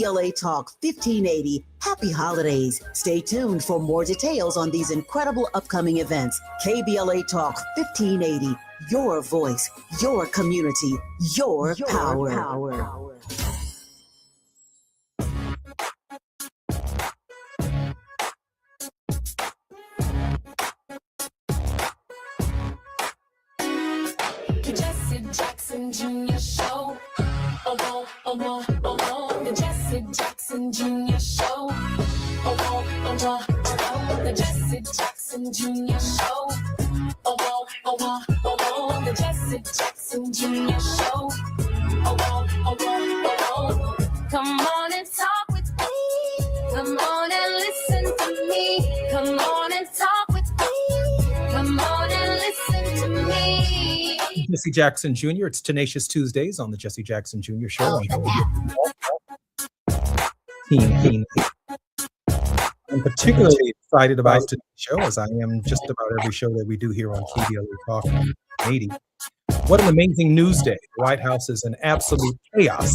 KBLA Talk 1580. Happy holidays. Stay tuned for more details on these incredible upcoming events. KBLA Talk 1580. Your voice, your community, your power. Jesse Jackson Jr. Show. Oh, oh, oh, oh, oh, the Jesse Jackson Jr. Show. Oh, oh, oh, oh, the Jesse Jackson Jr. Show. Oh, oh, oh, oh, the Jesse Jackson Jr. Show. Oh, oh, oh, oh, come on and talk with me. Come on and listen to me. Come on and talk with me. Come on and listen to me. Jesse Jackson Jr. It's Tenacious Tuesdays on the Jesse Jackson Jr. Show. I'm particularly excited about today's show, as I am just about every show that we do here on KBLA Talk 80. What an amazing news day. The White House is in absolute chaos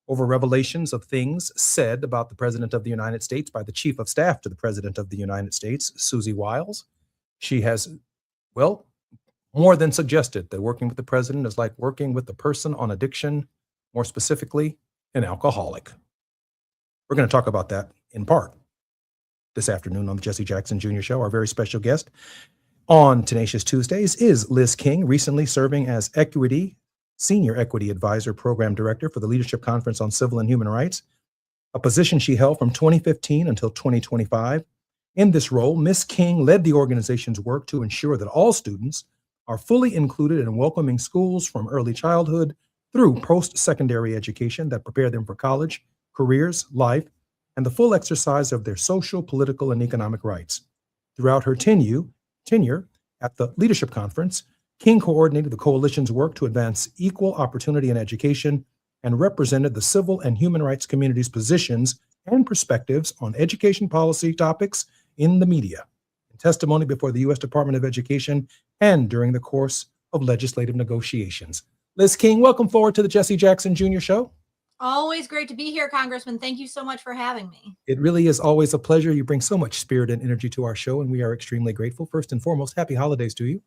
over revelations of things said about the President of the United States by the Chief of Staff to the President of the United States, Susie Wiles. She has, well, more than suggested that working with the president is like working with a person on addiction, more specifically, an alcoholic. We're going to talk about that in part this afternoon on the Jesse Jackson Jr. Show. Our very special guest on Tenacious Tuesdays is Liz King, recently serving as Senior Equity Advisor Program Director for the Leadership Conference on Civil and Human Rights, a position she held from 2015 until 2025. In this role, Ms. King led the organization's work to ensure that all students are fully included in welcoming schools from early childhood through post-secondary education that prepare them for college, careers, life, and the full exercise of their social, political, and economic rights. Throughout her tenure at the Leadership Conference, King coordinated the coalition's work to advance equal opportunity in education and represented the civil and human rights community's positions and perspectives on education policy topics in the media, in testimony before the U.S. Department of Education, and during the course of legislative negotiations. Liz King, welcome forward to the Jesse Jackson Jr. Show. Always great to be here, Congressman. Thank you so much for having me. It really is always a pleasure. You bring so much spirit and energy to our show, and we are extremely grateful. First and foremost, happy holidays to you.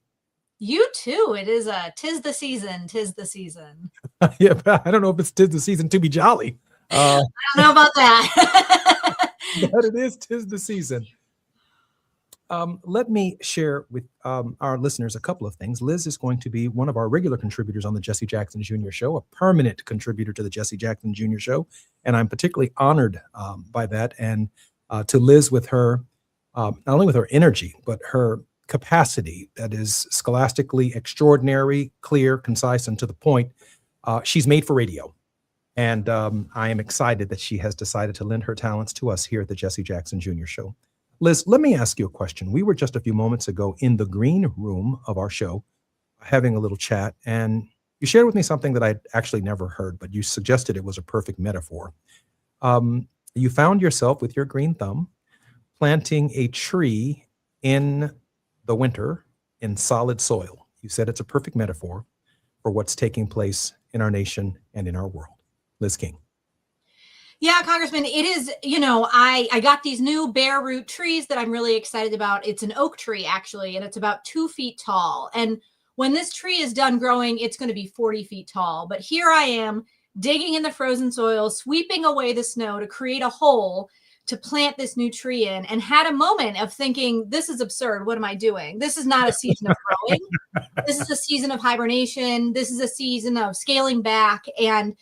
You too. It is tis the season. Tis the season. Yeah, but I don't know if it's tis the season to be jolly. I don't know about that. But it is tis the season. Let me share with our listeners a couple of things. Liz is going to be one of our regular contributors on the Jesse Jackson Jr. Show, a permanent contributor to the Jesse Jackson Jr. Show, and I'm particularly honored by that. And to Liz, with her, not only with her energy, but her capacity that is scholastically extraordinary, clear, concise, and to the point. She's made for radio. And I am excited that she has decided to lend her talents to us here at the Jesse Jackson Jr. Show. Liz, let me ask you a question. We were just a few moments ago in the green room of our show having a little chat, and you shared with me something that I'd actually never heard, but you suggested it was a perfect metaphor. You found yourself with your green thumb planting a tree in the winter in solid soil. You said it's a perfect metaphor for what's taking place in our nation and in our world. Liz King. Yeah, Congressman, it is, I got these new bare root trees that I'm really excited about. It's an oak tree, actually, and it's about 2 feet tall. And when this tree is done growing, it's going to be 40 feet tall. But here I am digging in the frozen soil, sweeping away the snow to create a hole to plant this new tree in, and had a moment of thinking, this is absurd. What am I doing? This is not a season of growing. This is a season of hibernation. This is a season of scaling back. And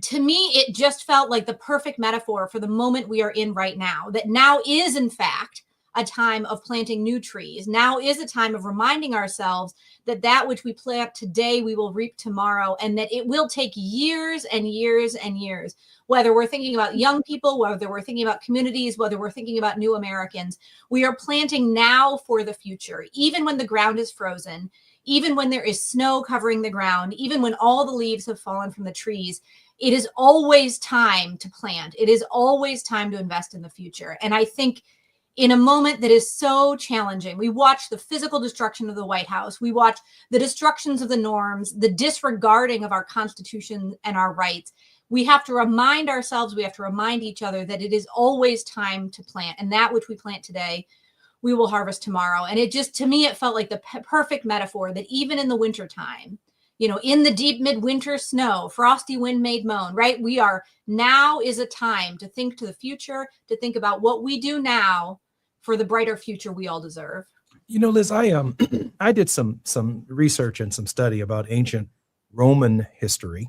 to me, it just felt like the perfect metaphor for the moment we are in right now, that now is, in fact, a time of planting new trees. Now is a time of reminding ourselves that that which we plant today, we will reap tomorrow, and that it will take years and years and years, whether we're thinking about young people, whether we're thinking about communities, whether we're thinking about new Americans. We are planting now for the future, even when the ground is frozen, even when there is snow covering the ground, even when all the leaves have fallen from the trees. It is always time to plant. It is always time to invest in the future. And I think in a moment that is so challenging, we watch the physical destruction of the White House. We watch the destructions of the norms, the disregarding of our Constitution and our rights. We have to remind ourselves, we have to remind each other that it is always time to plant. And that which we plant today, we will harvest tomorrow. And it just, to me, it felt like the perfect metaphor that even in the wintertime, in the deep midwinter snow, frosty wind made moan, right? Now is a time to think to the future, to think about what we do now for the brighter future we all deserve. Liz, I did some research and some study about ancient Roman history,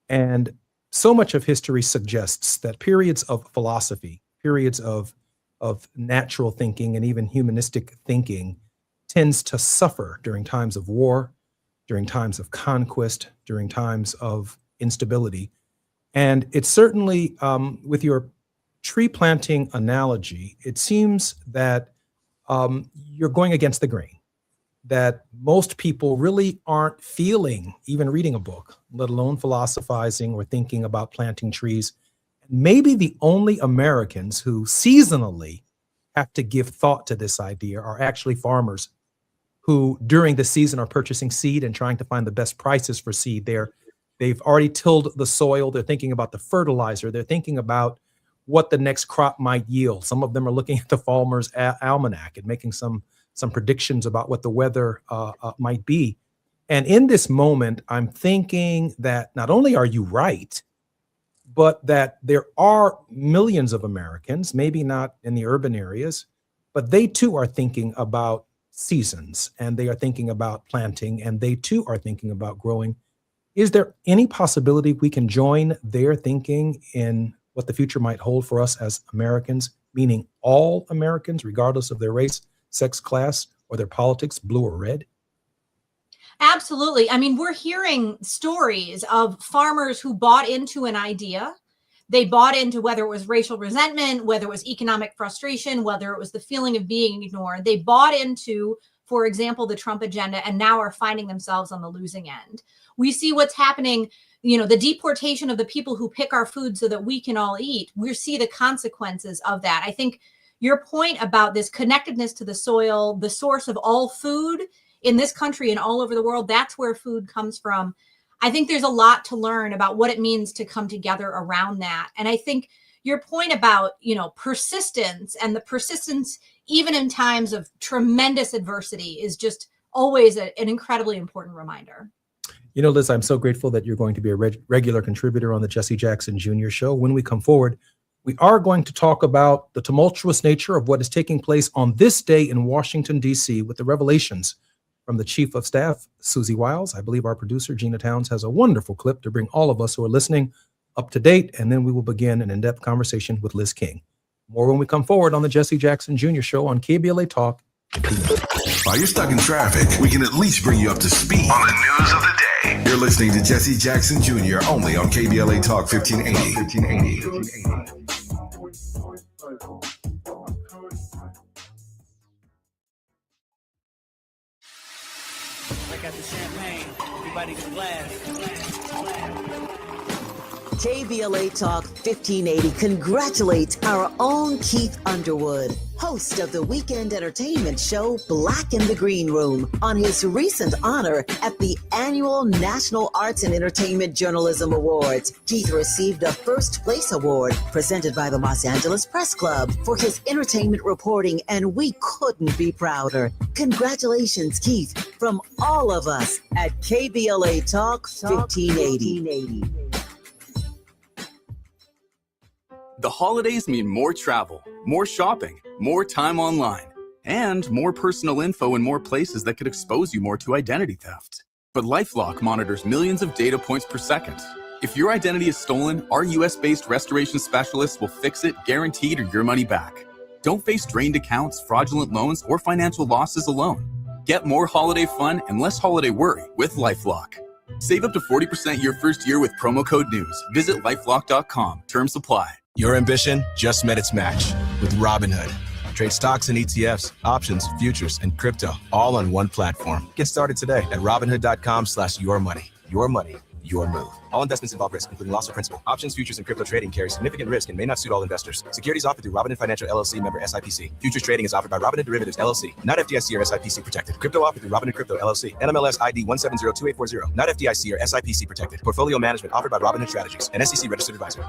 and so much of history suggests that periods of philosophy, periods of natural thinking and even humanistic thinking tends to suffer during times of war, during times of conquest, during times of instability. And it's certainly, with your tree planting analogy, it seems that you're going against the grain, that most people really aren't feeling, even reading a book, let alone philosophizing or thinking about planting trees. Maybe the only Americans who seasonally have to give thought to this idea are actually farmers who during the season are purchasing seed and trying to find the best prices for seed. They've already tilled the soil. They're thinking about the fertilizer. They're thinking about what the next crop might yield. Some of them are looking at the Farmer's Almanac and making some predictions about what the weather might be. And in this moment, I'm thinking that not only are you right, but that there are millions of Americans, maybe not in the urban areas, but they too are thinking about seasons, and they are thinking about planting, and they too are thinking about growing. Is there any possibility we can join their thinking in what the future might hold for us as Americans, meaning all Americans, regardless of their race, sex, class, or their politics, blue or red? Absolutely. I mean, we're hearing stories of farmers who bought into an idea. They bought into whether it was racial resentment, whether it was economic frustration, whether it was the feeling of being ignored. They bought into, for example, the Trump agenda, and now are finding themselves on the losing end. We see what's happening, the deportation of the people who pick our food so that we can all eat. We see the consequences of that. I think your point about this connectedness to the soil, the source of all food in this country and all over the world, that's where food comes from. I think there's a lot to learn about what it means to come together around that. And I think your point about, persistence, and the persistence even in times of tremendous adversity, is just always an incredibly important reminder. You know, Liz, I'm so grateful that you're going to be a regular contributor on the Jesse Jackson Jr. Show. When we come forward, we are going to talk about the tumultuous nature of what is taking place on this day in Washington, D.C., with the revelations from the Chief of Staff, Susie Wiles. I believe our producer, Gina Towns, has a wonderful clip to bring all of us who are listening up to date, and then we will begin an in-depth conversation with Liz King. More when we come forward on the Jesse Jackson Jr. Show on KBLA Talk. While you're stuck in traffic, we can at least bring you up to speed on the news of the day. You're listening to Jesse Jackson Jr. only on KBLA Talk 1580. Break out the champagne. Everybody can blast. KBLA Talk 1580 congratulates our own Keith Underwood, host of the weekend entertainment show Black in the Green Room, on his recent honor at the annual National Arts and Entertainment Journalism Awards. Keith received a first place award presented by the Los Angeles Press Club for his entertainment reporting, and we couldn't be prouder. Congratulations, Keith, from all of us at KBLA Talk 1580. The holidays mean more travel, more shopping, more time online, and more personal info in more places that could expose you more to identity theft. But LifeLock monitors millions of data points per second. If your identity is stolen, our US-based restoration specialists will fix it, guaranteed, or your money back. Don't face drained accounts, fraudulent loans, or financial losses alone. Get more holiday fun and less holiday worry with LifeLock. Save up to 40% your first year with promo code NEWS. Visit lifelock.com. Terms apply. Your ambition just met its match with Robinhood. Trade stocks and ETFs, options, futures, and crypto all on one platform. Get started today at Robinhood.com/yourmoney. Your money, your move. All investments involve risk, including loss of principal. Options, futures, and crypto trading carry significant risk and may not suit all investors. Securities offered through Robinhood Financial LLC, member SIPC. Futures trading is offered by Robinhood Derivatives LLC, not FDIC or SIPC protected. Crypto offered through Robinhood Crypto LLC, NMLS ID 1702840, not FDIC or SIPC protected. Portfolio management offered by Robinhood Strategies, an SEC registered advisor.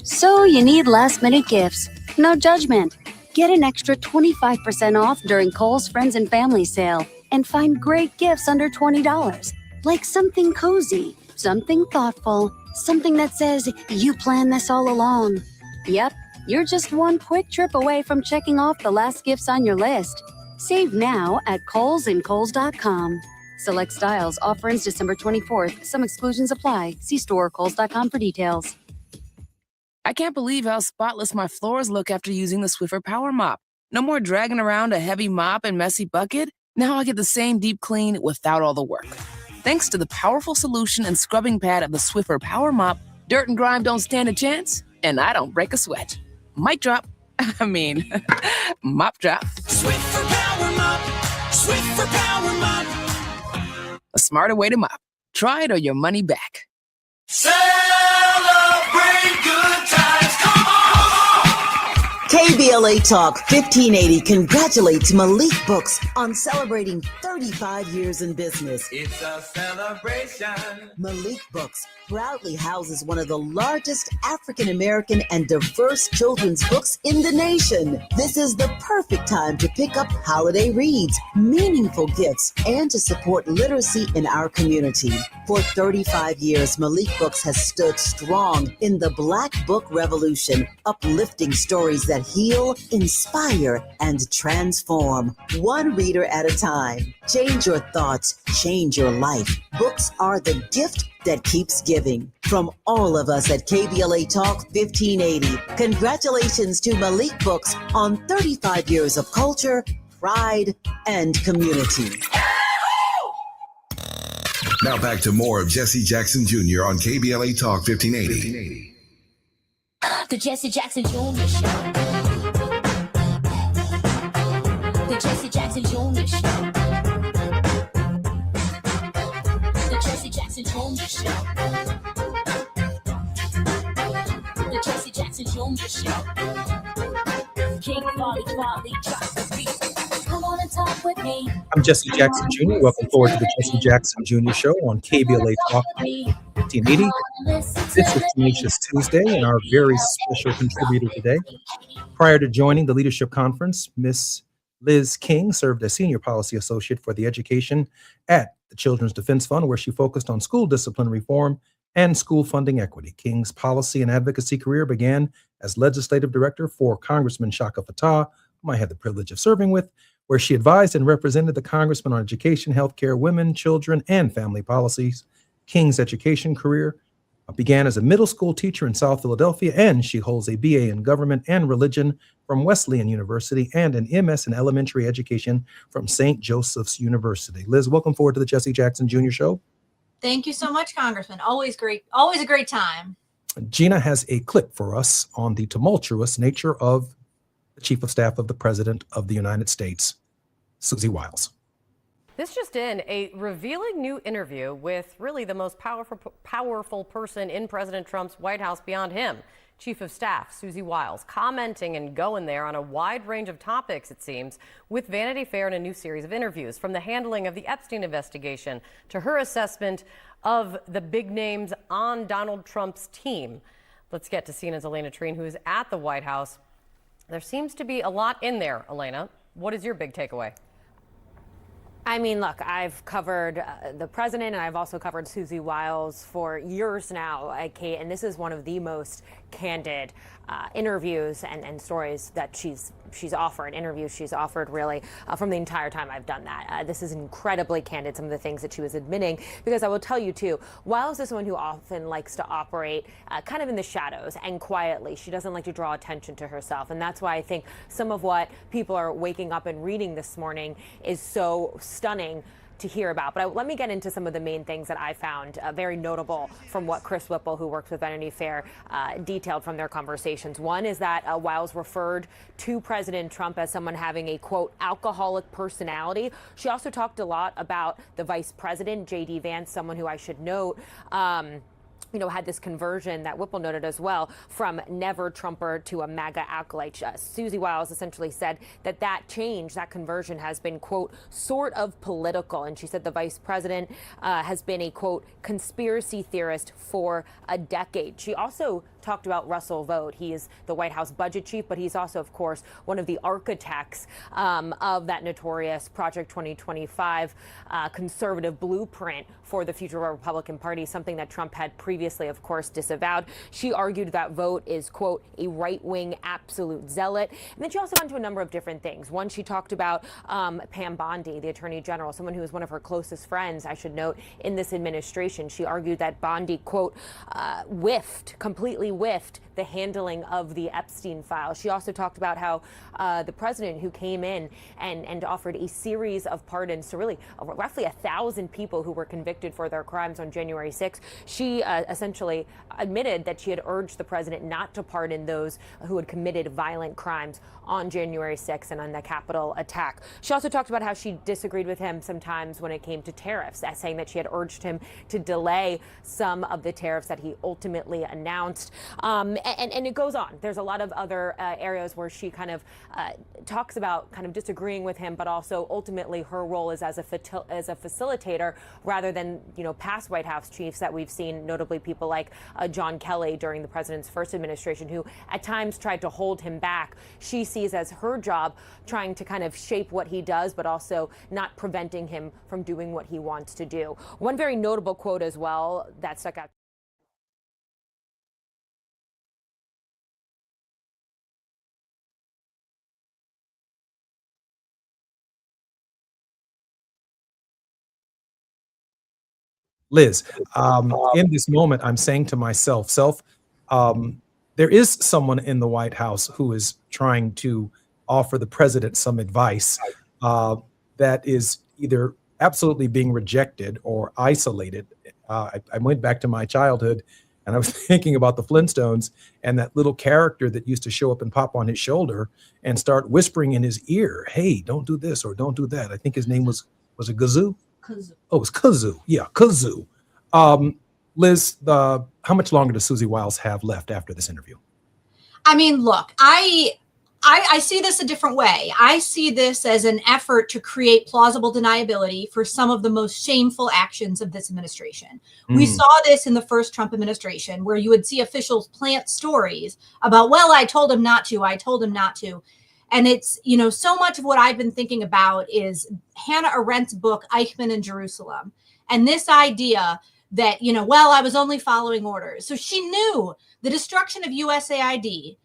So you need last-minute gifts. No judgment. Get an extra 25% off during Kohl's Friends and Family Sale and find great gifts under $20. Like something cozy, something thoughtful, something that says, you planned this all along. Yep, you're just one quick trip away from checking off the last gifts on your list. Save now at Kohl's and Kohl's.com. Select styles. Offer ends December 24th. Some exclusions apply. See store or Kohl's.com for details. I can't believe how spotless my floors look after using the Swiffer Power Mop. No more dragging around a heavy mop and messy bucket. Now I get the same deep clean without all the work. Thanks to the powerful solution and scrubbing pad of the Swiffer Power Mop, dirt and grime don't stand a chance, and I don't break a sweat. Mic drop. Mop drop. Swiffer Power Mop. Swiffer Power Mop. A smarter way to mop. Try it or your money back. Celebrate good times. Come on. KBLA Talk 1580 congratulates Malik Books on celebrating 35 years in business. It's a celebration. Malik Books proudly houses one of the largest African American and diverse children's books in the nation. This is the perfect time to pick up holiday reads, meaningful gifts, and to support literacy in our community. For 35 years, Malik Books has stood strong in the Black Book Revolution, uplifting stories that heal, inspire, and transform. One reader at a time. Change your thoughts, change your life. Books are the gift that keeps giving. From all of us at KBLA Talk 1580, congratulations to Malik Books on 35 years of culture, pride, and community. Now back to more of Jesse Jackson Jr. on KBLA Talk 1580. The Jesse Jackson Jr. Show. The Jesse Jackson Jr. Show. The Jesse Jackson Jr. Show. The Jesse Jackson Jr. Show. King Folly drops the beat. Come on and talk with me. I'm Jesse Jackson Jr. Welcome forward to the Jesse Jackson Jr. Show on KBLA Talk 1580. This is Tenacious Tuesday, and our very special contributor today. Prior to joining the Leadership Conference, Miss Liz King served as Senior Policy Associate for the Education at the Children's Defense Fund, where she focused on school discipline reform and school funding equity. King's policy and advocacy career began as Legislative Director for Congressman Shaka Fatah, whom I had the privilege of serving with, where she advised and represented the congressman on education, healthcare, women, children, and family policies. King's education career began as a middle school teacher in South Philadelphia, and she holds a BA in government and religion from Wesleyan University and an MS in elementary education from St. Joseph's University. Liz, welcome forward to the Jesse Jackson Jr. Show. Thank you so much, Congressman. Always great. Always a great time. Gina has a clip for us on the tumultuous nature of the Chief of Staff of the President of the United States, Susie Wiles. This just in, a revealing new interview with really the most powerful person in President Trump's White House beyond him, Chief of Staff Susie Wiles, commenting and going there on a wide range of topics, it seems, with Vanity Fair in a new series of interviews, from the handling of the Epstein investigation to her assessment of the big names on Donald Trump's team. Let's get to CNN's Elena Treen, who is at the White House. There seems to be a lot in there, Elena. What is your big takeaway? I mean, look, I've covered the president, and I've also covered Susie Wiles for years now, Kate, and this is one of the most candid interviews and stories that she's offered really from the entire time I've done that. This is incredibly candid, some of the things that she was admitting, because I will tell you too, Wiles is someone who often likes to operate kind of in the shadows and quietly. She doesn't like to draw attention to herself, and that's why I think some of what people are waking up and reading this morning is so stunning to hear about. But let me get into some of the main things that I found very notable from what Chris Whipple, who works with Vanity Fair, detailed from their conversations. One is that Wiles referred to President Trump as someone having a, quote, alcoholic personality. She also talked a lot about the vice president, J.D. Vance, someone who I should note, had this conversion that Whipple noted as well from never Trumper to a MAGA acolyte. Susie Wiles essentially said that change, that conversion has been, quote, sort of political. And she said the vice president has been a, quote, conspiracy theorist for a decade. She also talked about Russell Vought. He is the White House budget chief, but he's also, of course, one of the architects of that notorious Project 2025 conservative blueprint for the future of the Republican Party, something that Trump had previously, of course, disavowed. She argued that Vought is, quote, a right-wing absolute zealot. And then she also went into a number of different things. One, she talked about Pam Bondi, the attorney general, someone who was one of her closest friends, I should note, in this administration. She argued that Bondi, quote, completely whiffed the handling of the Epstein files. She also talked about how the president, who came in and offered a series of pardons to really roughly 1,000 people who were convicted for their crimes on January 6th, she essentially admitted that she had urged the president not to pardon those who had committed violent crimes on January 6th and on the Capitol attack. She also talked about how she disagreed with him sometimes when it came to tariffs, saying that she had urged him to delay some of the tariffs that he ultimately announced. And it goes on. There's a lot of other areas where she kind of talks about kind of disagreeing with him, but also ultimately her role is as a facilitator rather than, past White House chiefs that we've seen, notably people like John Kelly during the president's first administration, who at times tried to hold him back. She sees as her job trying to kind of shape what he does, but also not preventing him from doing what he wants to do. One very notable quote as well that stuck out. Liz, in this moment, I'm saying to myself, there is someone in the White House who is trying to offer the president some advice that is either absolutely being rejected or isolated. I went back to my childhood and I was thinking about the Flintstones and that little character that used to show up and pop on his shoulder and start whispering in his ear, hey, don't do this or don't do that. I think his name was it Gazoo? Kazoo. Oh, it's Kazoo. Yeah, Kazoo. Liz, how much longer does Susie Wiles have left after this interview? I mean, look, I see this a different way. I see this as an effort to create plausible deniability for some of the most shameful actions of this administration. We saw this in the first Trump administration, where you would see officials plant stories about, well, I told him not to. And it's, so much of what I've been thinking about is Hannah Arendt's book, Eichmann in Jerusalem. And this idea that, well, I was only following orders. So she knew the destruction of USAID,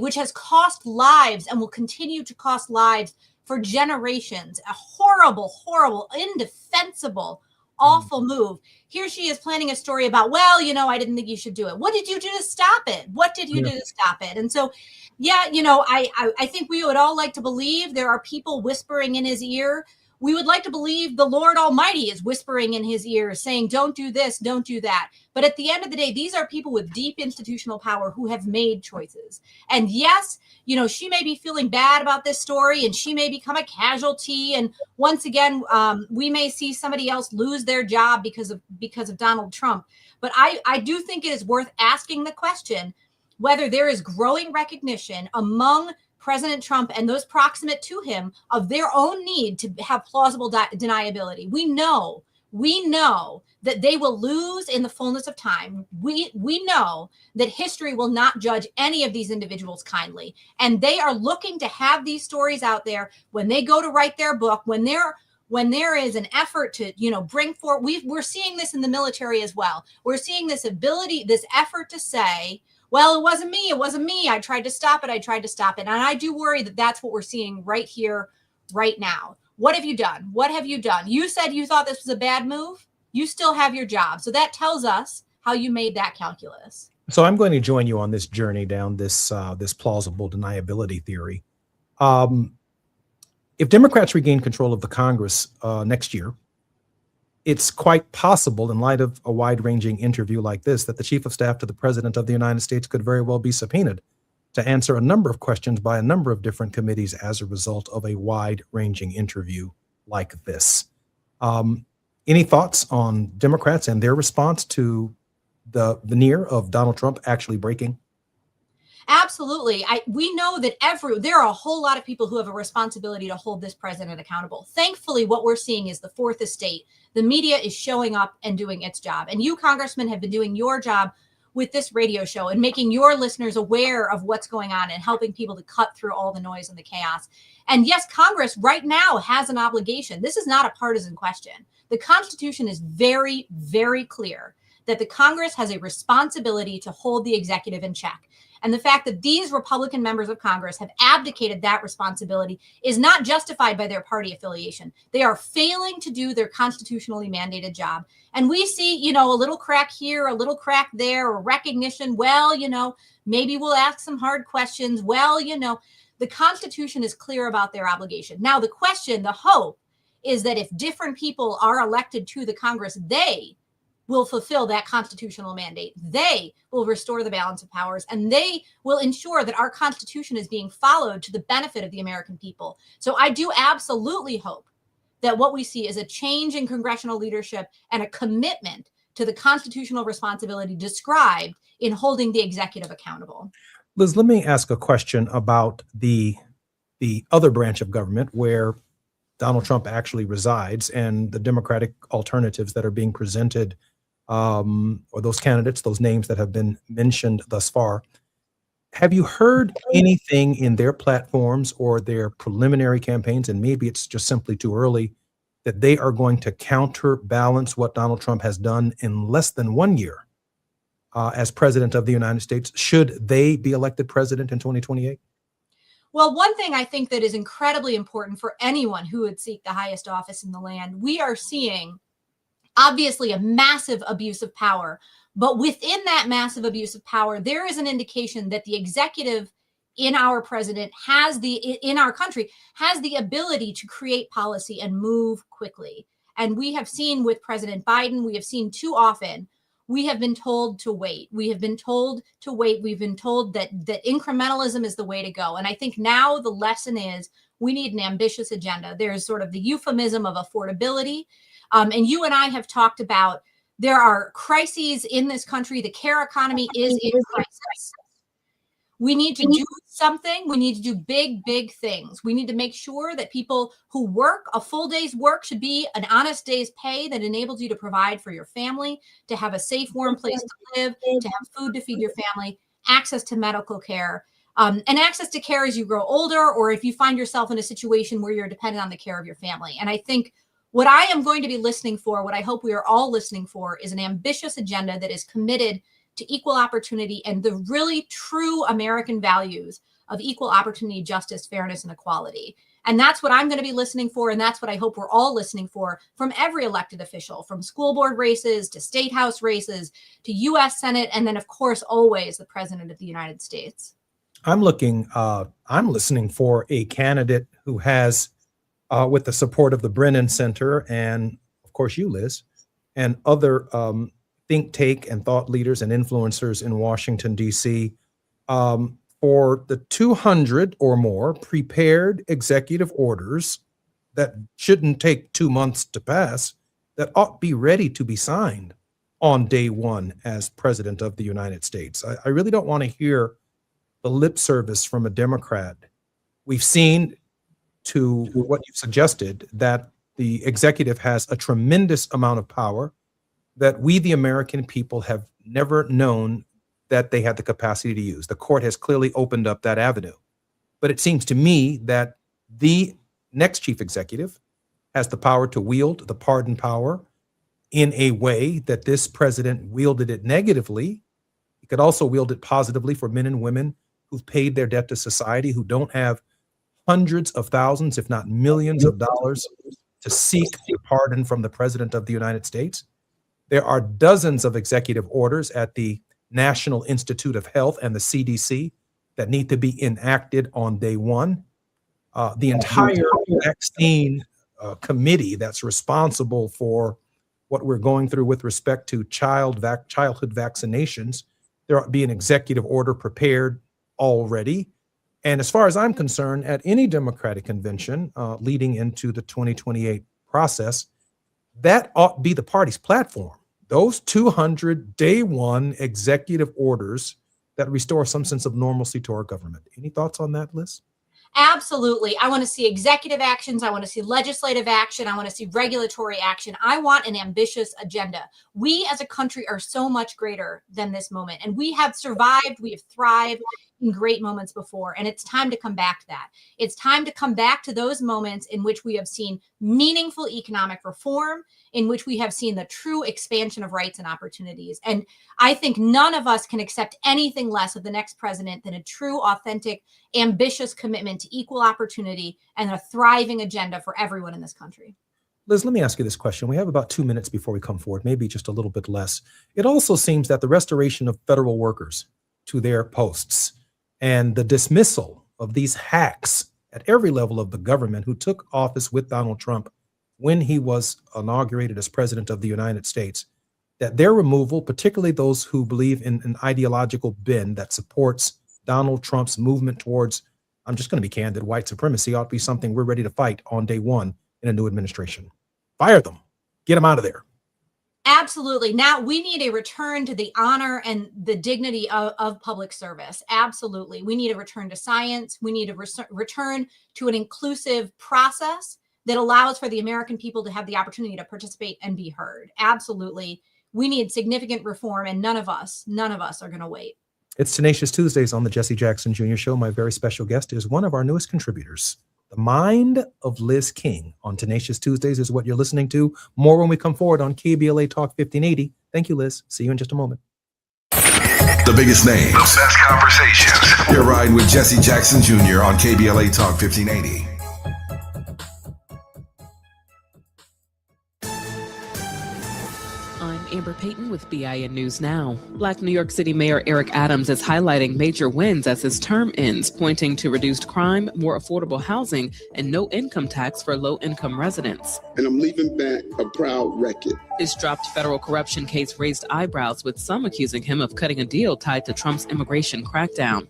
which has cost lives and will continue to cost lives for generations, a horrible, horrible, indefensible, awful move. Here she is planning a story about, well, I didn't think you should do it. What did you do to stop it? What did you do to stop it? And so, yeah, I think we would all like to believe there are people whispering in his ear. We would like to believe the Lord Almighty is whispering in his ear, saying, don't do this, don't do that. But at the end of the day, these are people with deep institutional power who have made choices. And yes, she may be feeling bad about this story and she may become a casualty. And once again, we may see somebody else lose their job because of Donald Trump. But I do think it is worth asking the question whether there is growing recognition among President Trump and those proximate to him of their own need to have plausible deniability. We know that they will lose in the fullness of time. We know that history will not judge any of these individuals kindly. And they are looking to have these stories out there when they go to write their book, when there is an effort to, bring forward. We're seeing this in the military as well. We're seeing this effort to say, well, it wasn't me. I tried to stop it. And I do worry that that's what we're seeing right here, right now. What have you done? You said you thought this was a bad move. You still have your job. So that tells us how you made that calculus. So I'm going to join you on this journey down this plausible deniability theory. If Democrats regain control of the Congress next year, it's quite possible, in light of a wide-ranging interview like this, that the chief of staff to the president of the United States could very well be subpoenaed to answer a number of questions by a number of different committees as a result of a wide-ranging interview like this. Any thoughts on Democrats and their response to the veneer of Donald Trump actually breaking? Absolutely. We know that there are a whole lot of people who have a responsibility to hold this president accountable. Thankfully, what we're seeing is the fourth estate. The media is showing up and doing its job. And you, congressmen, have been doing your job with this radio show and making your listeners aware of what's going on and helping people to cut through all the noise and the chaos. And yes, Congress right now has an obligation. This is not a partisan question. The Constitution is very, very clear that the Congress has a responsibility to hold the executive in check. And the fact that these Republican members of Congress have abdicated that responsibility is not justified by their party affiliation. They are failing to do their constitutionally mandated job. And we see, a little crack here, a little crack there, or recognition. Well, maybe we'll ask some hard questions. Well, the Constitution is clear about their obligation. Now, the question, the hope, is that if different people are elected to the Congress, they will fulfill that constitutional mandate. They will restore the balance of powers, and they will ensure that our Constitution is being followed to the benefit of the American people. So I do absolutely hope that what we see is a change in congressional leadership and a commitment to the constitutional responsibility described in holding the executive accountable. Liz, let me ask a question about the other branch of government where Donald Trump actually resides and the Democratic alternatives that are being presented, or those candidates, those names that have been mentioned thus far. Have you heard anything in their platforms or their preliminary campaigns, and maybe it's just simply too early, that they are going to counterbalance what Donald Trump has done in less than 1 year as president of the United States, should they be elected president in 2028? Well, one thing I think that is incredibly important for anyone who would seek the highest office in the land, we are seeing obviously a massive abuse of power. But within that massive abuse of power, there is an indication that the executive in our president in our country has the ability to create policy and move quickly. And we have seen with President Biden, we have seen too often, we have been told to wait. We have been told to wait. We've been told that incrementalism is the way to go. And I think now the lesson is we need an ambitious agenda. There's sort of the euphemism of affordability. And you and I have talked about there are crises in this country. The care economy is in crisis. We need to do something. We need to do big, big things. We need to make sure that people who work a full day's work should be an honest day's pay that enables you to provide for your family, to have a safe, warm place to live, to have food to feed your family, access to medical care. and access to care as you grow older, or if you find yourself in a situation where you're dependent on the care of your family. And I think what I am going to be listening for, what I hope we are all listening for, is an ambitious agenda that is committed to equal opportunity and the really true American values of equal opportunity, justice, fairness, and equality. And that's what I'm going to be listening for. And that's what I hope we're all listening for from every elected official, from school board races to state house races to U.S. Senate, and then, of course, always the President of the United States. I'm listening for a candidate who has, with the support of the Brennan Center and, of course, you, Liz, and other think tank and thought leaders and influencers in Washington, D.C., for the 200 or more prepared executive orders that shouldn't take 2 months to pass, that ought be ready to be signed on day one as President of the United States. I really don't want to hear the lip service from a Democrat. We've seen, to what you've suggested, that the executive has a tremendous amount of power that we, the American people, have never known that they had the capacity to use. The court has clearly opened up that avenue. But it seems to me that the next chief executive has the power to wield the pardon power in a way that this president wielded it negatively. He could also wield it positively for men and women who've paid their debt to society, who don't have hundreds of thousands, if not millions of dollars to seek pardon from the President of the United States. There are dozens of executive orders at the National Institute of Health and the CDC that need to be enacted on day one. The entire vaccine committee that's responsible for what we're going through with respect to childhood vaccinations, there ought to be an executive order prepared already. And as far as I'm concerned, at any Democratic convention leading into the 2028 process, that ought to be the party's platform. Those 200 day one executive orders that restore some sense of normalcy to our government. Any thoughts on that, Liz? Absolutely. I want to see executive actions. I want to see legislative action. I want to see regulatory action. I want an ambitious agenda. We as a country are so much greater than this moment, and we have survived, we have thrived in great moments before, and it's time to come back to that. It's time to come back to those moments in which we have seen meaningful economic reform, in which we have seen the true expansion of rights and opportunities. And I think none of us can accept anything less of the next president than a true, authentic, ambitious commitment to equal opportunity and a thriving agenda for everyone in this country. Liz, let me ask you this question. We have about 2 minutes before we come forward, maybe just a little bit less. It also seems that the restoration of federal workers to their posts and the dismissal of these hacks at every level of the government who took office with Donald Trump when he was inaugurated as President of the United States, that their removal, particularly those who believe in an ideological bend that supports Donald Trump's movement towards, I'm just going to be candid, white supremacy, ought to be something we're ready to fight on day one in a new administration. Fire them. Get them out of there. Absolutely. Now we need a return to the honor and the dignity of public service. Absolutely. We need a return to science. We need a return to an inclusive process that allows for the American people to have the opportunity to participate and be heard. Absolutely. We need significant reform, and none of us are going to wait. It's Tenacious Tuesdays on the Jesse Jackson Jr. Show. My very special guest is one of our newest contributors. The mind of Liz King on Tenacious Tuesdays is what you're listening to. More when we come forward on KBLA Talk 1580. Thank you, Liz. See you in just a moment. The biggest names, the best conversations. You're riding with Jesse Jackson Jr. on KBLA Talk 1580. Amber Payton with BIN News Now. Black New York City Mayor Eric Adams is highlighting major wins as his term ends, pointing to reduced crime, more affordable housing, and no income tax for low-income residents. And I'm leaving back a proud record. His dropped federal corruption case raised eyebrows, with some accusing him of cutting a deal tied to Trump's immigration crackdown.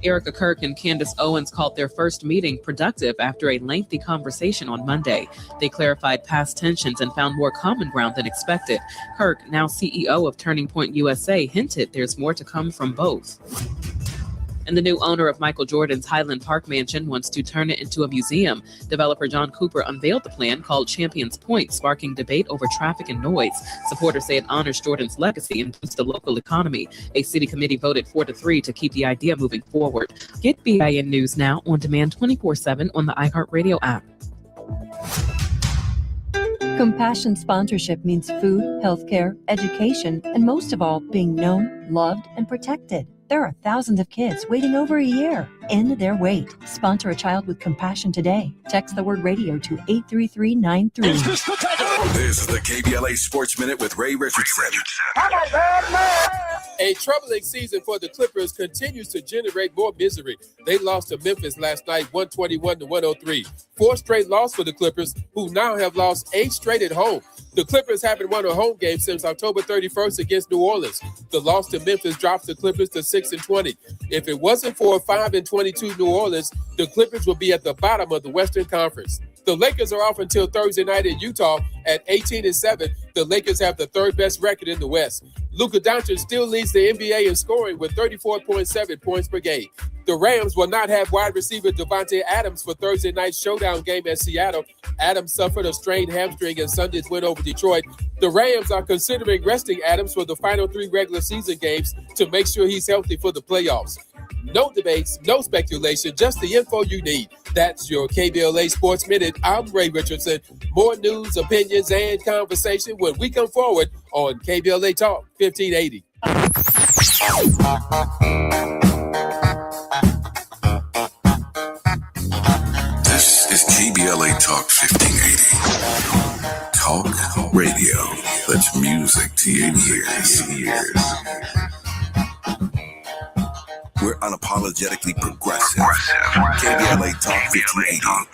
Erica Kirk and Candace Owens called their first meeting productive after a lengthy conversation on Monday. They clarified past tensions and found more common ground than expected. Kirk, now CEO of Turning Point USA, hinted there's more to come from both. And the new owner of Michael Jordan's Highland Park mansion wants to turn it into a museum. Developer John Cooper unveiled the plan called Champions Point, sparking debate over traffic and noise. Supporters say it honors Jordan's legacy and boosts the local economy. A city committee voted 4-3 to keep the idea moving forward. Get BIN News now on demand 24/7 on the iHeartRadio app. Compassion sponsorship means food, healthcare, education, and most of all, being known, loved, and protected. There are thousands of kids waiting over a year. End their wait. Sponsor a child with compassion today. Text the word radio to 83393. This is the KBLA Sports Minute with Ray Richardson. A troubling season for the Clippers continues to generate more misery. They lost to Memphis last night, 121-103. 4 straight losses for the Clippers, who now have lost 8 straight at home. The Clippers haven't won a home game since October 31st against New Orleans. The loss to Memphis drops the Clippers to 6-20. If it wasn't for a 5-22 New Orleans, the Clippers would be at the bottom of the Western Conference. The Lakers are off until Thursday night in Utah at 18-7. The Lakers have the 3rd best record in the West. Luka Doncic still leads the NBA in scoring with 34.7 points per game. The Rams will not have wide receiver Devontae Adams for Thursday night's showdown game at Seattle. Adams suffered a strained hamstring in Sunday's win over Detroit. The Rams are considering resting Adams for the final 3 regular season games to make sure he's healthy for the playoffs. No debates, no speculation, just the info you need. That's your KBLA Sports Minute. I'm Ray Richardson. More news, opinions, and conversation when we come forward on KBLA Talk 1580. This is KBLA Talk 1580. Talk radio. That's music to your ears. We're unapologetically progressive. KBLA Talk 1580.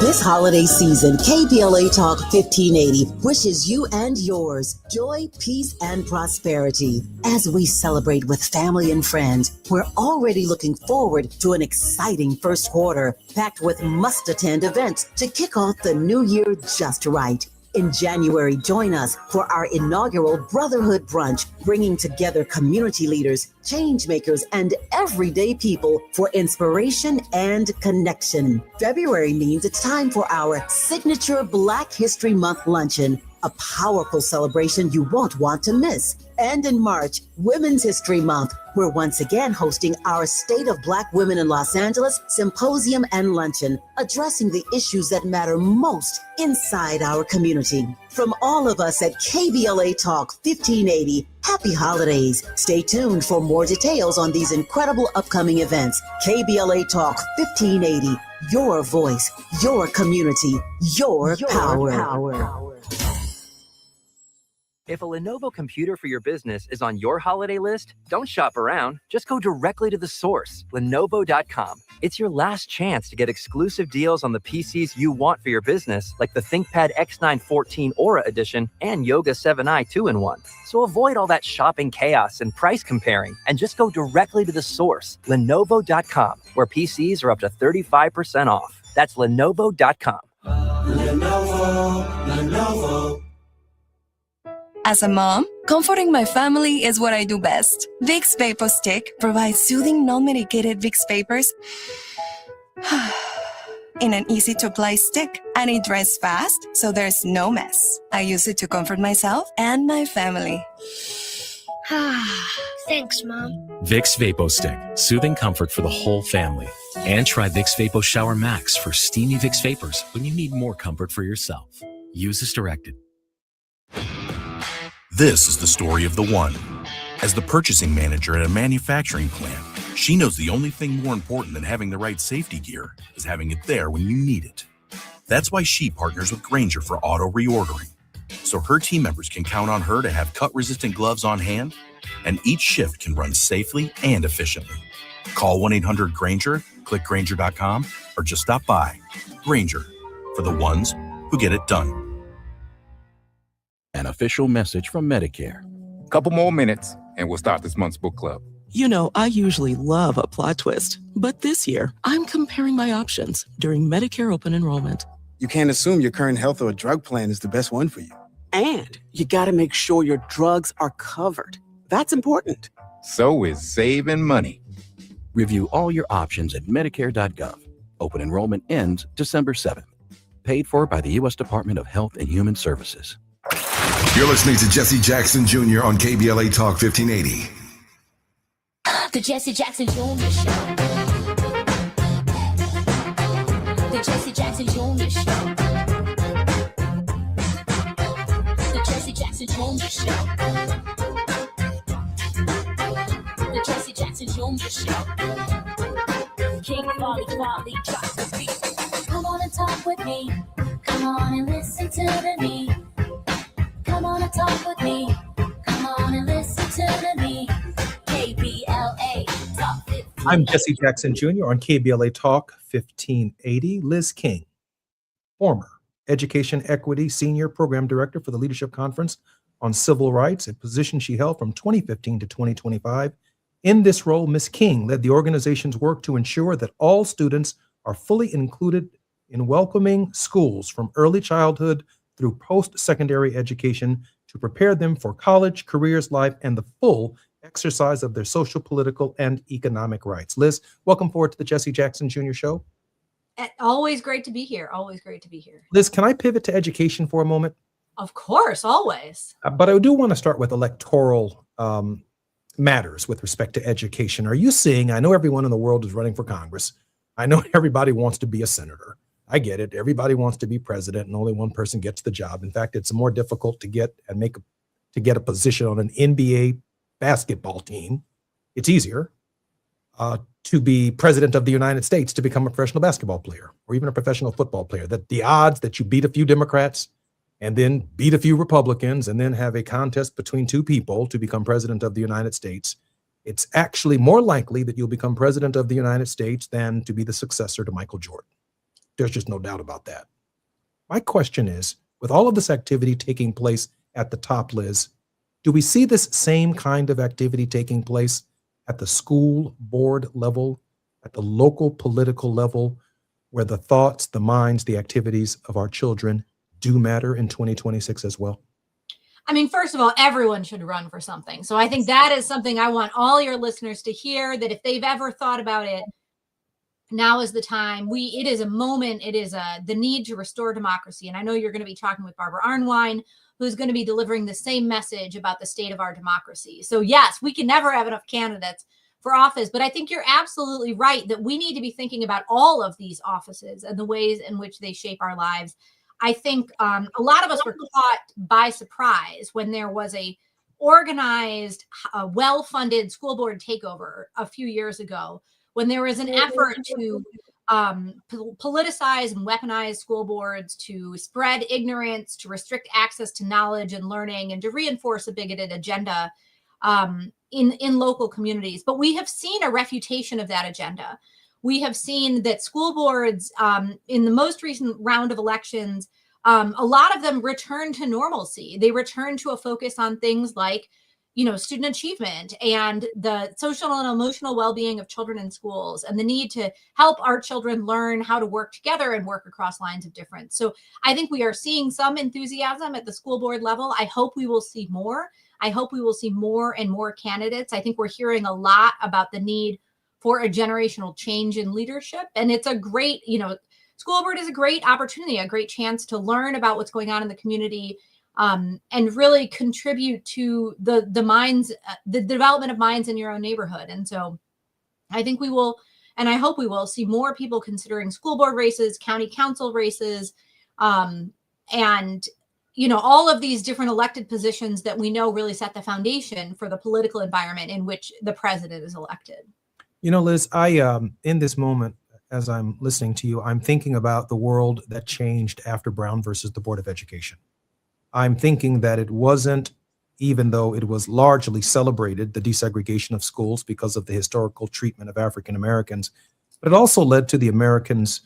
This holiday season, KBLA Talk 1580 wishes you and yours joy, peace, and prosperity. As we celebrate with family and friends, we're already looking forward to an exciting first quarter, packed with must-attend events to kick off the new year just right. In January, join us for our inaugural Brotherhood Brunch, bringing together community leaders, change makers, and everyday people for inspiration and connection. February means it's time for our signature Black History Month luncheon, a powerful celebration you won't want to miss. And in March, Women's History Month, we're once again hosting our State of Black Women in Los Angeles Symposium and Luncheon, addressing the issues that matter most inside our community. From all of us at KBLA Talk 1580, happy holidays. Stay tuned for more details on these incredible upcoming events. KBLA Talk 1580, your voice, your community, your power. If a Lenovo computer for your business is on your holiday list, don't shop around. Just go directly to the source, Lenovo.com. It's your last chance to get exclusive deals on the PCs you want for your business, like the ThinkPad X9 14 Aura Edition and Yoga 7i 2-in-1. So avoid all that shopping chaos and price comparing, and just go directly to the source, Lenovo.com, where PCs are up to 35% off. That's Lenovo.com. Lenovo. As a mom, comforting my family is what I do best. Vicks Vapor Stick provides soothing, non-medicated Vicks vapors in an easy-to-apply stick, and it dries fast, so there's no mess. I use it to comfort myself and my family. Thanks, Mom. Vicks Vapo Stick, soothing comfort for the whole family. And try Vicks Vapo Shower Max for steamy Vicks vapors when you need more comfort for yourself. Use as directed. This is the story of the one. As the purchasing manager at a manufacturing plant, she knows the only thing more important than having the right safety gear is having it there when you need it. That's why she partners with Grainger for auto reordering, so her team members can count on her to have cut-resistant gloves on hand, and each shift can run safely and efficiently. Call 1-800-GRAINGER, click Grainger.com, or just stop by. Grainger, for the ones who get it done. An official message from Medicare. Couple more minutes, and we'll start this month's book club. You know, I usually love a plot twist, but this year, I'm comparing my options during Medicare open enrollment. You can't assume your current health or drug plan is the best one for you. And you got to make sure your drugs are covered. That's important. So is saving money. Review all your options at Medicare.gov. Open enrollment ends December 7th. Paid for by the U.S. Department of Health and Human Services. You're listening to Jesse Jackson Jr. on KBLA Talk 1580. The Jesse Jackson Jr. Show. The Jesse Jackson Jr. Show. The Jesse Jackson Jr. Show. The Jesse Jackson Jr. Show. King Volley drops the beat. Come on and talk with me. Come on and listen to the me. Come on and talk with me. Come on and listen to the me. KBLA Talk 1580. I'm Jesse Jackson Jr. on KBLA Talk 1580. Liz King, former Education Equity Senior Program Director for the Leadership Conference on Civil Rights, a position she held from 2015 to 2025. In this role, Ms. King led the organization's work to ensure that all students are fully included in welcoming schools from early childhood through post-secondary education to prepare them for college, careers, life, and the full exercise of their social, political, and economic rights. Liz, welcome forward to the Jesse Jackson Jr. Show. Always great to be here. Always great to be here. Liz, can I pivot to education for a moment? Of course, always. But I do want to start with electoral matters with respect to education. Are you seeing, I know everyone in the world is running for Congress. I know everybody wants to be a senator. I get it. Everybody wants to be president and only one person gets the job. In fact, it's more difficult to get a position on an NBA basketball team. It's easier to be president of the United States to become a professional basketball player or even a professional football player. That the odds that you beat a few Democrats and then beat a few Republicans and then have a contest between two people to become president of the United States, it's actually more likely that you'll become president of the United States than to be the successor to Michael Jordan. There's just no doubt about that. My question is, with all of this activity taking place at the top, Liz, do we see this same kind of activity taking place at the school board level, at the local political level, where the thoughts, the minds, the activities of our children do matter in 2026 as well? I mean, first of all, everyone should run for something. So I think that is something I want all your listeners to hear, that if they've ever thought about it, now is the time. It is a moment. It is the need to restore democracy. And I know you're going to be talking with Barbara Arnwine, who's going to be delivering the same message about the state of our democracy. So yes, we can never have enough candidates for office, but I think you're absolutely right that we need to be thinking about all of these offices and the ways in which they shape our lives. I think a lot of us were caught by surprise when there was a organized, well-funded school board takeover a few years ago, when there was an effort to politicize and weaponize school boards, to spread ignorance, to restrict access to knowledge and learning, and to reinforce a bigoted agenda in local communities. But we have seen a refutation of that agenda. We have seen that school boards in the most recent round of elections, a lot of them return to normalcy. They return to a focus on things like, student achievement and the social and emotional well-being of children in schools, and the need to help our children learn how to work together and work across lines of difference. So I think we are seeing some enthusiasm at the school board level. I hope we will see more. I hope we will see more and more candidates. I think we're hearing a lot about the need for a generational change in leadership. And it's a great, school board is a great opportunity, a great chance to learn about what's going on in the community, and really contribute to the minds, the development of minds in your own neighborhood. And so I think we will, and I hope we will see more people considering school board races, county council races, and all of these different elected positions that we know really set the foundation for the political environment in which the president is elected. Liz, I in this moment, as I'm listening to you, I'm thinking about the world that changed after Brown versus the Board of Education. I'm thinking that it wasn't, even though it was largely celebrated, the desegregation of schools because of the historical treatment of African Americans, but it also led to the Americans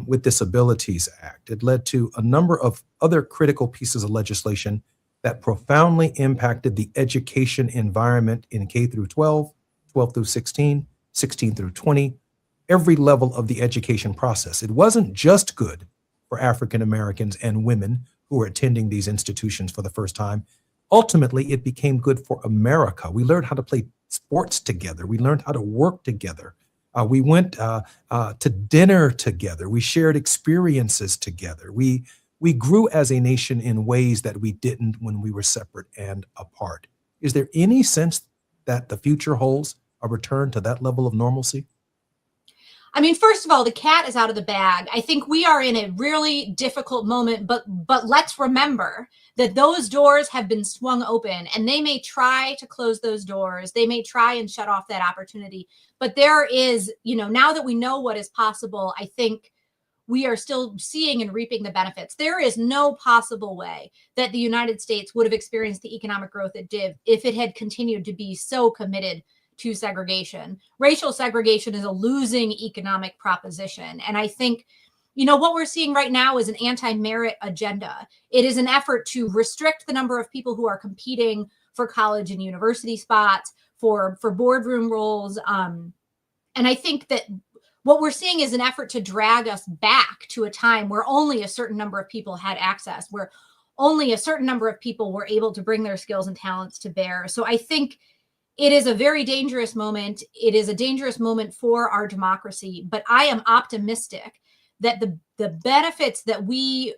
with Disabilities Act. It led to a number of other critical pieces of legislation that profoundly impacted the education environment in K through 12, 12 through 16, 16 through 20, every level of the education process. It wasn't just good for African Americans and women who were attending these institutions for the first time. Ultimately, it became good for America. We learned how to play sports together. We learned how to work together. We went to dinner together. We shared experiences together. We grew as a nation in ways that we didn't when we were separate and apart. Is there any sense that the future holds a return to that level of normalcy? I mean, first of all, the cat is out of the bag. I think we are in a really difficult moment, but let's remember that those doors have been swung open, and they may try to close those doors. They may try and shut off that opportunity. But there is, now that we know what is possible, I think we are still seeing and reaping the benefits. There is no possible way that the United States would have experienced the economic growth it did if it had continued to be so committed to segregation. Racial segregation is a losing economic proposition. And I think, what we're seeing right now is an anti-merit agenda. It is an effort to restrict the number of people who are competing for college and university spots, for boardroom roles. And I think that what we're seeing is an effort to drag us back to a time where only a certain number of people had access, where only a certain number of people were able to bring their skills and talents to bear. So I think it is a very dangerous moment. It is a dangerous moment for our democracy, but I am optimistic that the benefits that we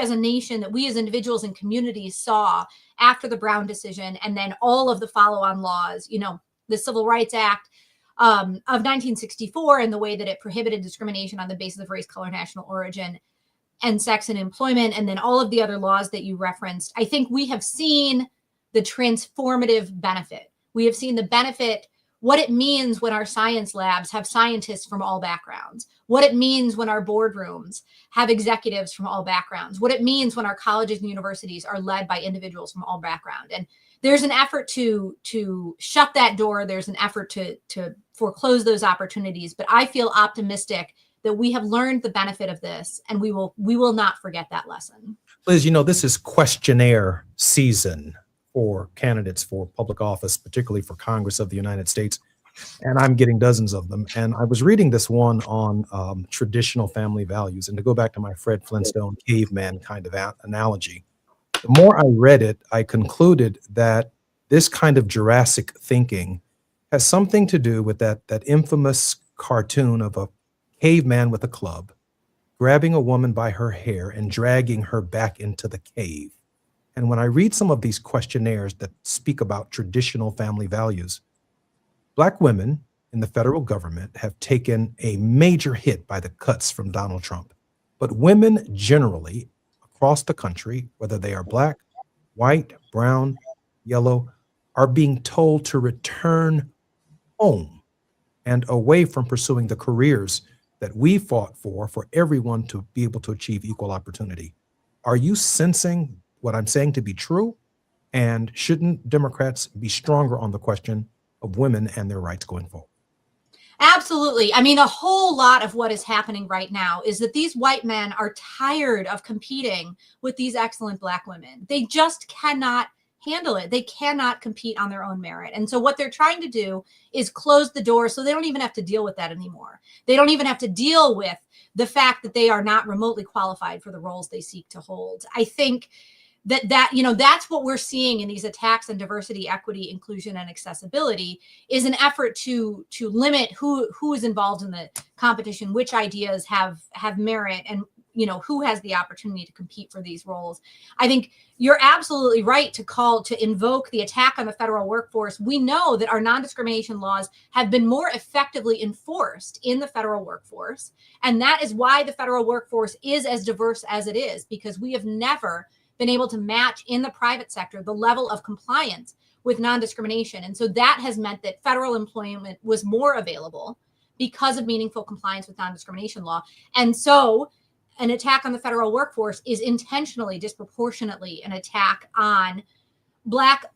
as a nation, that we as individuals and communities saw after the Brown decision, and then all of the follow-on laws, the Civil Rights Act of 1964 and the way that it prohibited discrimination on the basis of race, color, national origin, and sex in employment, and then all of the other laws that you referenced. I think we have seen the transformative benefit. We have seen the benefit, what it means when our science labs have scientists from all backgrounds, what it means when our boardrooms have executives from all backgrounds, what it means when our colleges and universities are led by individuals from all background. And there's an effort to shut that door. There's an effort to foreclose those opportunities. But I feel optimistic that we have learned the benefit of this, and we will not forget that lesson. Liz, this is questionnaire season for candidates for public office, particularly for Congress of the United States. And I'm getting dozens of them. And I was reading this one on traditional family values. And to go back to my Fred Flintstone caveman kind of analogy, the more I read it, I concluded that this kind of Jurassic thinking has something to do with that infamous cartoon of a caveman with a club grabbing a woman by her hair and dragging her back into the cave. And when I read some of these questionnaires that speak about traditional family values, Black women in the federal government have taken a major hit by the cuts from Donald Trump. But women generally across the country, whether they are Black, white, brown, yellow, are being told to return home and away from pursuing the careers that we fought for everyone to be able to achieve equal opportunity. Are you sensing what I'm saying to be true? And shouldn't Democrats be stronger on the question of women and their rights going forward? Absolutely. I mean, a whole lot of what is happening right now is that these white men are tired of competing with these excellent Black women. They just cannot handle it. They cannot compete on their own merit. And so what they're trying to do is close the door so they don't even have to deal with that anymore. They don't even have to deal with the fact that they are not remotely qualified for the roles they seek to hold. I think that's what we're seeing in these attacks on diversity, equity, inclusion, and accessibility is an effort to limit who is involved in the competition, which ideas have merit, and who has the opportunity to compete for these roles. I think you're absolutely right to invoke the attack on the federal workforce. We know that our non-discrimination laws have been more effectively enforced in the federal workforce, and that is why the federal workforce is as diverse as it is, because we have never been able to match in the private sector the level of compliance with non-discrimination. And so that has meant that federal employment was more available because of meaningful compliance with non-discrimination law. And so an attack on the federal workforce is intentionally, disproportionately an attack on Black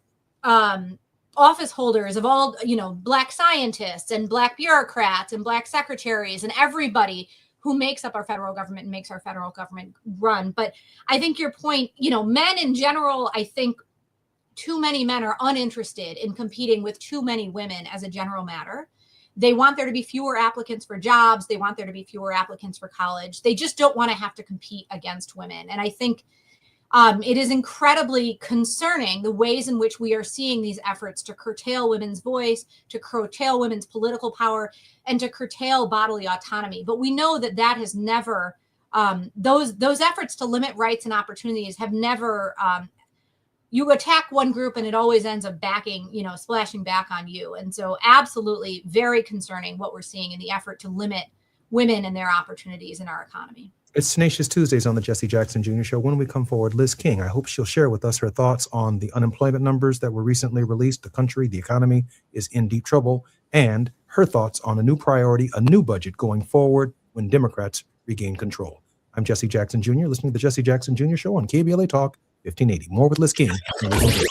office holders of all, Black scientists and Black bureaucrats and Black secretaries and everybody who makes up our federal government and makes our federal government run. But I think your point, men in general, I think too many men are uninterested in competing with too many women as a general matter. They want there to be fewer applicants for jobs. They want there to be fewer applicants for college. They just don't want to have to compete against women. And I think It is incredibly concerning the ways in which we are seeing these efforts to curtail women's voice, to curtail women's political power, and to curtail bodily autonomy. But we know that that has never, those efforts to limit rights and opportunities have never, you attack one group and it always ends up splashing back on you. And so absolutely very concerning what we're seeing in the effort to limit women and their opportunities in our economy. It's Tenacious Tuesdays on the Jesse Jackson Jr. Show. When we come forward, Liz King, I hope she'll share with us her thoughts on the unemployment numbers that were recently released. The country, the economy is in deep trouble, and her thoughts on a new priority, a new budget going forward when Democrats regain control. I'm Jesse Jackson Jr., listening to the Jesse Jackson Jr. Show on KBLA Talk 1580. More with Liz King.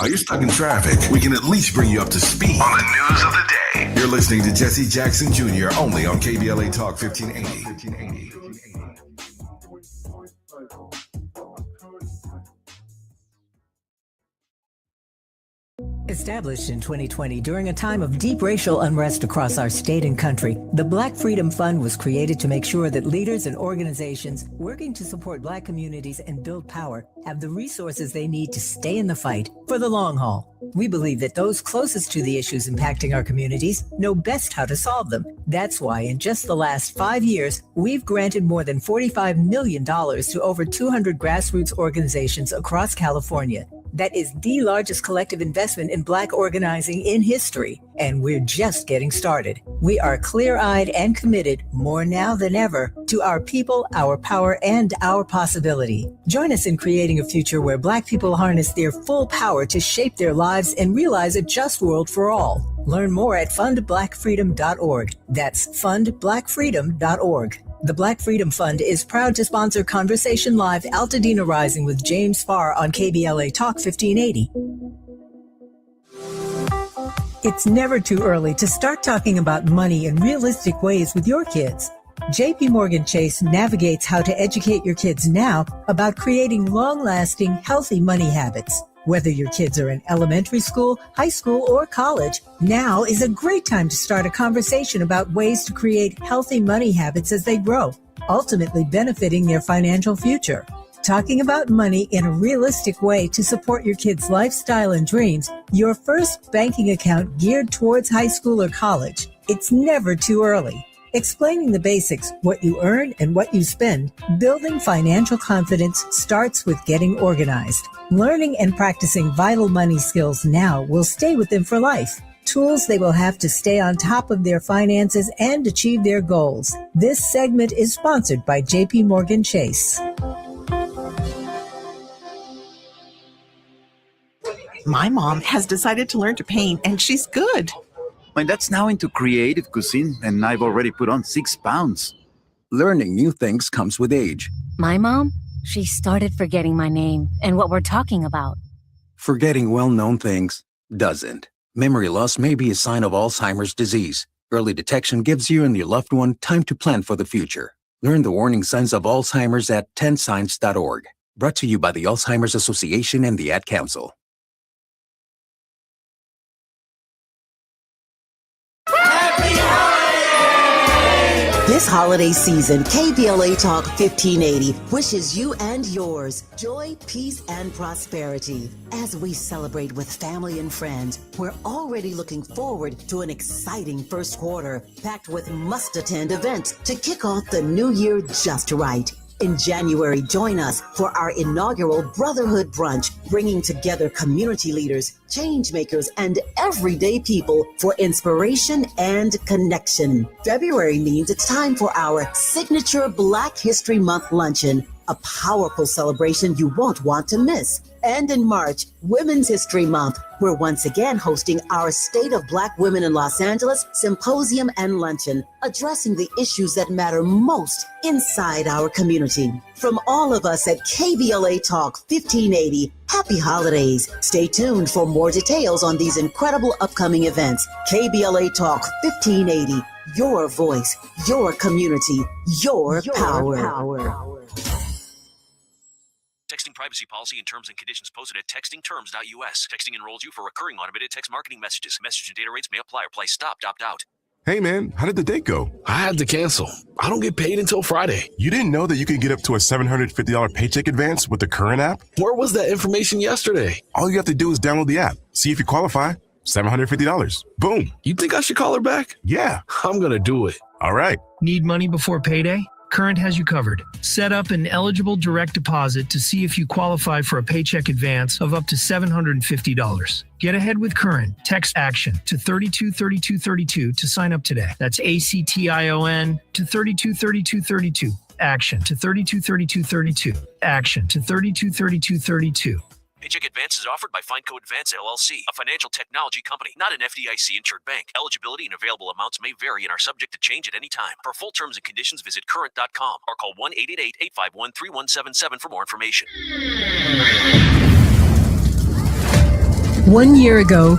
Are you stuck in traffic? We can at least bring you up to speed on the news of the day. You're listening to Jesse Jackson Jr. only on KBLA Talk 1580. Established in 2020 during a time of deep racial unrest across our state and country, the Black Freedom Fund was created to make sure that leaders and organizations working to support Black communities and build power have the resources they need to stay in the fight for the long haul. We believe that those closest to the issues impacting our communities know best how to solve them. That's why in just the last 5 years, we've granted more than $45 million to over 200 grassroots organizations across California. That is the largest collective investment in Black organizing in history, and we're just getting started. We are clear-eyed and committed, more now than ever, to our people, our power, and our possibility. Join us in creating a future where Black people harness their full power to shape their lives and realize a just world for all. Learn more at fundblackfreedom.org. That's fundblackfreedom.org. The Black Freedom Fund is proud to sponsor Conversation Live Altadena Rising with James Farr on KBLA Talk 1580. It's never too early to start talking about money in realistic ways with your kids. JP Morgan Chase navigates how to educate your kids now about creating long-lasting, healthy money habits. Whether your kids are in elementary school, high school, or college, now is a great time to start a conversation about ways to create healthy money habits as they grow, ultimately benefiting their financial future. Talking about money in a realistic way to support your kids' lifestyle and dreams, your first banking account geared towards high school or college. It's never too early. Explaining the basics, what you earn and what you spend, building financial confidence starts with getting organized. Learning and practicing vital money skills now will stay with them for life. Tools they will have to stay on top of their finances and achieve their goals. This segment is sponsored by JP Morgan Chase. My mom has decided to learn to paint, and she's good. My dad's now into creative cuisine, and I've already put on 6 pounds. Learning new things comes with age. My mom, she started forgetting my name and what we're talking about. Forgetting well-known things doesn't. Memory loss may be a sign of Alzheimer's disease. Early detection gives you and your loved one time to plan for the future. Learn the warning signs of Alzheimer's at 10signs.org. Brought to you by the Alzheimer's Association and the Ad Council. This holiday season, KBLA Talk 1580 wishes you and yours joy, peace, and prosperity. As we celebrate with family and friends, we're already looking forward to an exciting first quarter, packed with must-attend events to kick off the new year just right. In January, join us for our inaugural Brotherhood Brunch, bringing together community leaders, change makers, and everyday people for inspiration and connection. February means it's time for our signature Black History Month luncheon, a powerful celebration you won't want to miss. And in March, Women's History Month, we're once again hosting our State of Black Women in Los Angeles Symposium and Luncheon, addressing the issues that matter most inside our community. From all of us at KBLA Talk 1580, happy holidays. Stay tuned for more details on these incredible upcoming events. KBLA Talk 1580, your voice, your community, your power. Texting privacy policy and terms and conditions posted at textingterms.us. Texting enrolls you for recurring automated text marketing messages. Message and data rates may apply or apply. Stop, opt out. Hey man, how did the date go? I had to cancel. I don't get paid until Friday. You didn't know that you could get up to a $750 paycheck advance with the Current app? Where was that information yesterday? All you have to do is download the app, see if you qualify. $750. Boom. You think I should call her back? Yeah. I'm going to do it. All right. Need money before payday? Current has you covered. Set up an eligible direct deposit to see if you qualify for a paycheck advance of up to $750. Get ahead with Current. Text ACTION to 323232 to sign up today. That's ACTION to 323232. ACTION to 323232. ACTION to 323232. Paycheck advance is offered by FindCo Advance LLC, a financial technology company, not an FDIC-insured bank. Eligibility and available amounts may vary and are subject to change at any time. For full terms and conditions, visit current.com or call 1-888-851-3177 for more information. 1 year ago,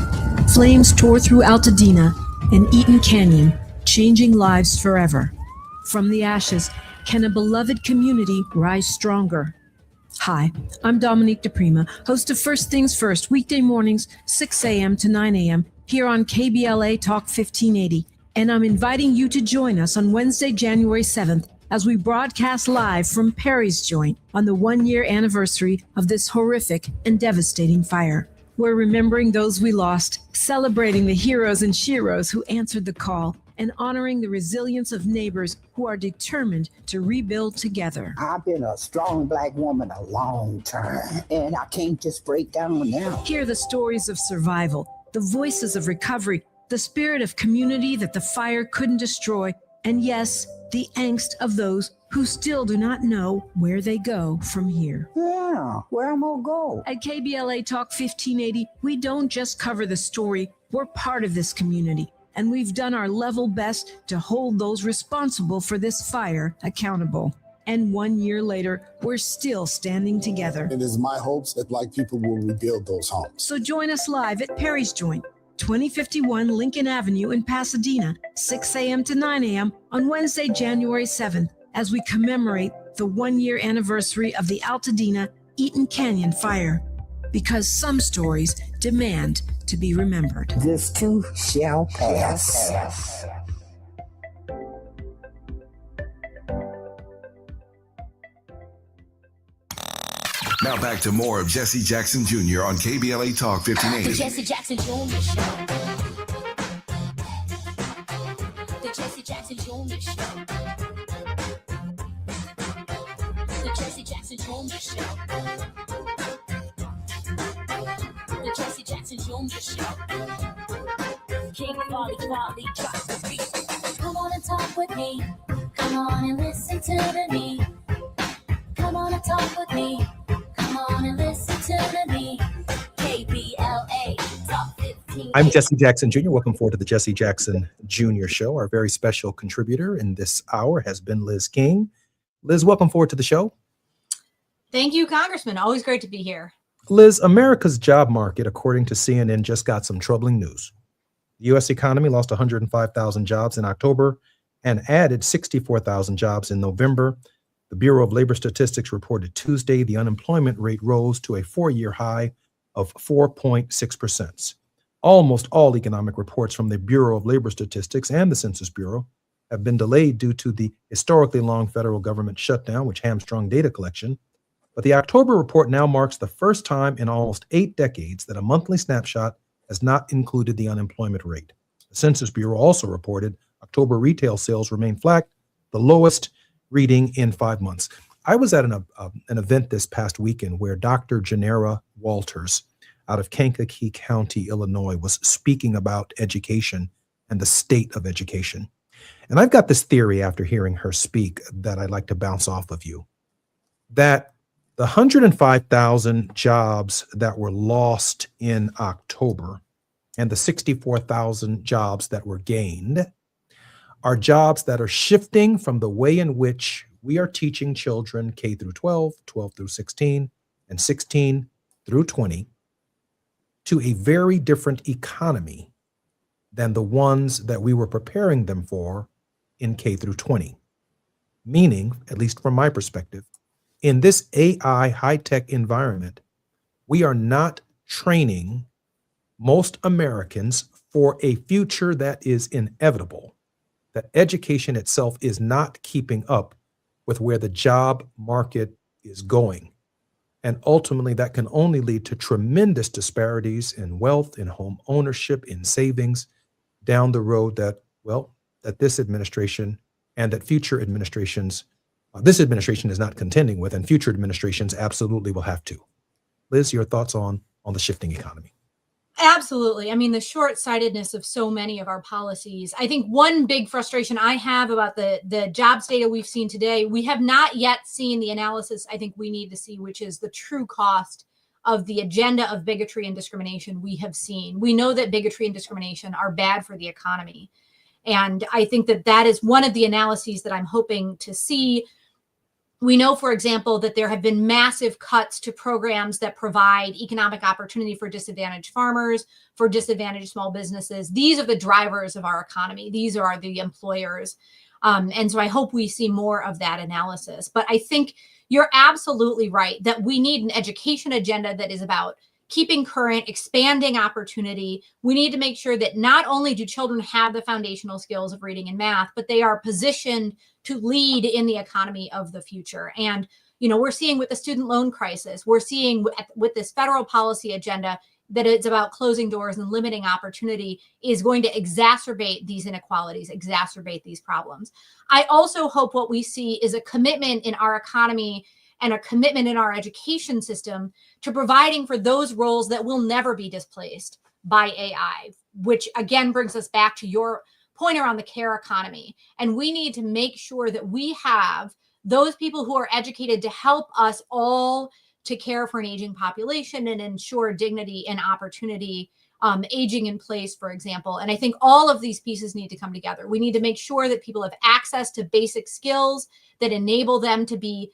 flames tore through Altadena and Eaton Canyon, changing lives forever. From the ashes, can a beloved community rise stronger? Hi, I'm Dominique DePrima, host of First Things First, weekday mornings, 6 a.m. to 9 a.m. here on KBLA Talk 1580. And I'm inviting you to join us on Wednesday, January 7th, as we broadcast live from Perry's Joint on the 1-year anniversary of this horrific and devastating fire. We're remembering those we lost, celebrating the heroes and sheroes who answered the call, and honoring the resilience of neighbors who are determined to rebuild together. I've been a strong Black woman a long time, and I can't just break down now. Hear the stories of survival, the voices of recovery, the spirit of community that the fire couldn't destroy, and yes, the angst of those who still do not know where they go from here. Yeah, where am I gonna go? At KBLA Talk 1580, we don't just cover the story, we're part of this community. And we've done our level best to hold those responsible for this fire accountable. And 1 year later, we're still standing together. It is my hopes that Black people will rebuild those homes. So join us live at Perry's Joint, 2051 Lincoln Avenue in Pasadena, 6 a.m. to 9 a.m. on Wednesday, January 7th, as we commemorate the 1-year anniversary of the Altadena Eaton Canyon fire. Because some stories demand to be remembered. This too shall pass. Now back to more of Jesse Jackson Jr. on KBLA Talk 1580. The Jesse Jackson Jr. Show. The Jesse Jackson Jr. Show. The Jesse Jackson Jr. Show. The Jesse Jackson Jr. Show. King Quality drops the beat. Come on and talk with me. Come on and listen to me. Come on and talk with me. Come on and listen to me. KBLA Talk 15. I'm Jesse Jackson Jr. Welcome forward to the Jesse Jackson Jr. Show. Our very special contributor in this hour has been Liz King. Liz, welcome forward to the show. Thank you, Congressman. Always great to be here. Liz, America's job market, according to CNN, just got some troubling news. The U.S. economy lost 105,000 jobs in October and added 64,000 jobs in November. The Bureau of Labor Statistics reported Tuesday the unemployment rate rose to a 4-year high of 4.6%. Almost all economic reports from the Bureau of Labor Statistics and the Census Bureau have been delayed due to the historically long federal government shutdown, which hamstrung data collection. But the October report now marks the first time in almost 8 decades that a monthly snapshot has not included the unemployment rate. The Census Bureau also reported October retail sales remain flat, the lowest reading in 5 months. I was at an event this past weekend where Dr. Janera Walters out of Kankakee County, Illinois, was speaking about education and the state of education. And I've got this theory after hearing her speak that I'd like to bounce off of you, that the 105,000 jobs that were lost in October and the 64,000 jobs that were gained are jobs that are shifting from the way in which we are teaching children K through 12, 12 through 16, and 16 through 20 to a very different economy than the ones that we were preparing them for in K through 20. Meaning, at least from my perspective, in this AI high-tech environment, we are not training most Americans for a future that is inevitable. that education itself is not keeping up with where the job market is going. And ultimately, that can only lead to tremendous disparities in wealth, in home ownership, in savings down the road that this administration and that future administrations, this administration is not contending with, and future administrations absolutely will have to. Liz, your thoughts on the shifting economy? Absolutely. I mean, the short-sightedness of so many of our policies. I think one big frustration I have about the jobs data we've seen today, we have not yet seen the analysis I think we need to see, which is the true cost of the agenda of bigotry and discrimination we have seen. We know that bigotry and discrimination are bad for the economy. And I think that is one of the analyses that I'm hoping to see. We know, for example, that there have been massive cuts to programs that provide economic opportunity for disadvantaged farmers, for disadvantaged small businesses. These are the drivers of our economy. These are the employers. And so I hope we see more of that analysis. But I think you're absolutely right that we need an education agenda that is about keeping current, expanding opportunity. We need to make sure that not only do children have the foundational skills of reading and math, but they are positioned to lead in the economy of the future. And, we're seeing with the student loan crisis, we're seeing with this federal policy agenda that it's about closing doors and limiting opportunity is going to exacerbate these inequalities, exacerbate these problems. I also hope what we see is a commitment in our economy and a commitment in our education system to providing for those roles that will never be displaced by AI, which again brings us back to your point around the care economy. And we need to make sure that we have those people who are educated to help us all to care for an aging population and ensure dignity and opportunity, aging in place, for example. And I think all of these pieces need to come together. We need to make sure that people have access to basic skills that enable them to be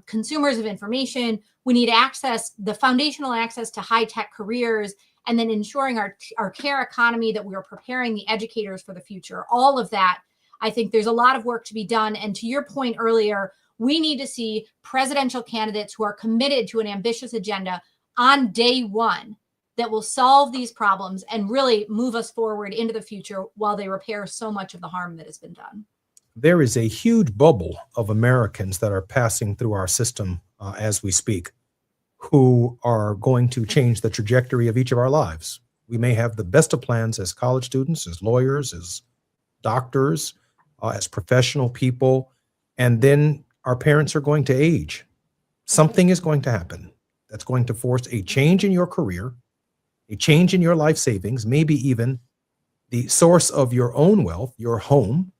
consumers of information. We need the foundational access to high-tech careers, and then ensuring our care economy, that we are preparing the educators for the future. All of that, I think there's a lot of work to be done. And to your point earlier, we need to see presidential candidates who are committed to an ambitious agenda on day one that will solve these problems and really move us forward into the future while they repair so much of the harm that has been done. There is a huge bubble of Americans that are passing through our system as we speak, who are going to change the trajectory of each of our lives. We may have the best of plans as college students, as lawyers, as doctors, as professional people, and then our parents are going to age. Something is going to happen that's going to force a change in your career, a change in your life savings, maybe even the source of your own wealth, your home,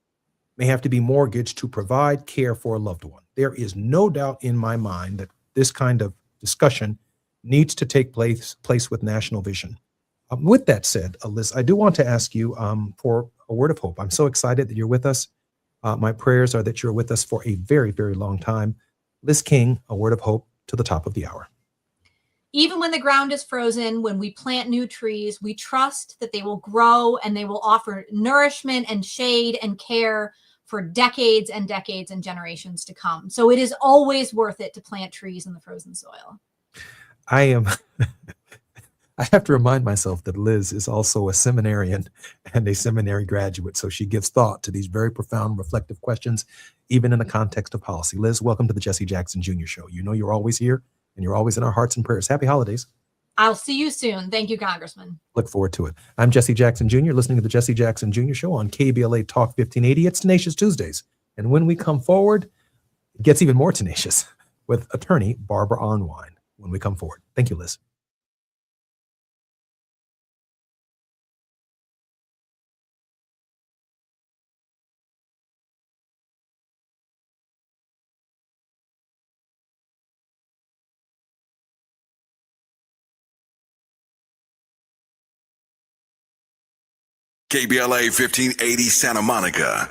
may have to be mortgaged to provide care for a loved one. There is no doubt in my mind that this kind of discussion needs to take place with national vision. With that said, Liz, I do want to ask you for a word of hope. I'm so excited that you're with us. My prayers are that you're with us for a very, very long time. Liz King, a word of hope to the top of the hour. Even when the ground is frozen, when we plant new trees, we trust that they will grow and they will offer nourishment and shade and care for decades and decades and generations to come. So it is always worth it to plant trees in the frozen soil. I have to remind myself that Liz is also a seminarian and a seminary graduate, so she gives thought to these very profound, reflective questions, even in the context of policy. Liz, welcome to the Jesse Jackson Jr. Show. You know you're always here, and you're always in our hearts and prayers. Happy holidays. I'll see you soon. Thank you, Congressman. Look forward to it. I'm Jesse Jackson Jr., listening to the Jesse Jackson Jr. Show on KBLA Talk 1580. It's Tenacious Tuesdays. And when we come forward, it gets even more tenacious with attorney Barbara Arnwine when we come forward. Thank you, Liz. KBLA 1580 Santa Monica.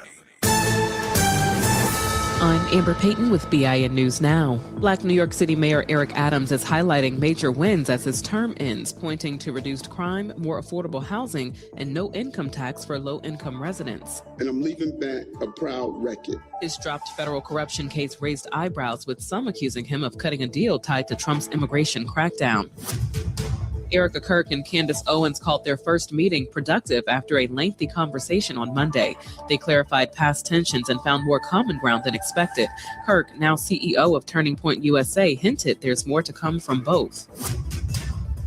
I'm Amber Payton with BIN News Now. Black New York City Mayor Eric Adams is highlighting major wins as his term ends, pointing to reduced crime, more affordable housing, and no income tax for low-income residents. And I'm leaving back a proud record. His dropped federal corruption case raised eyebrows, with some accusing him of cutting a deal tied to Trump's immigration crackdown. Erica Kirk and Candace Owens called their first meeting productive after a lengthy conversation on Monday. They clarified past tensions and found more common ground than expected. Kirk, now CEO of Turning Point USA, hinted there's more to come from both.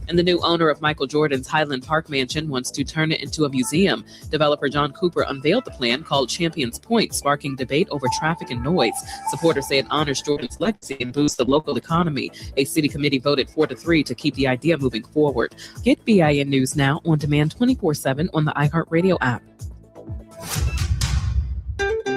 And the new owner of Michael Jordan's Highland Park mansion wants to turn it into a museum. Developer John Cooper unveiled the plan called Champions Point, sparking debate over traffic and noise. Supporters say it honors Jordan's legacy and boosts the local economy. A city committee voted 4-3 to keep the idea moving forward. Get BIN News now on demand 24/7 on the iHeartRadio app.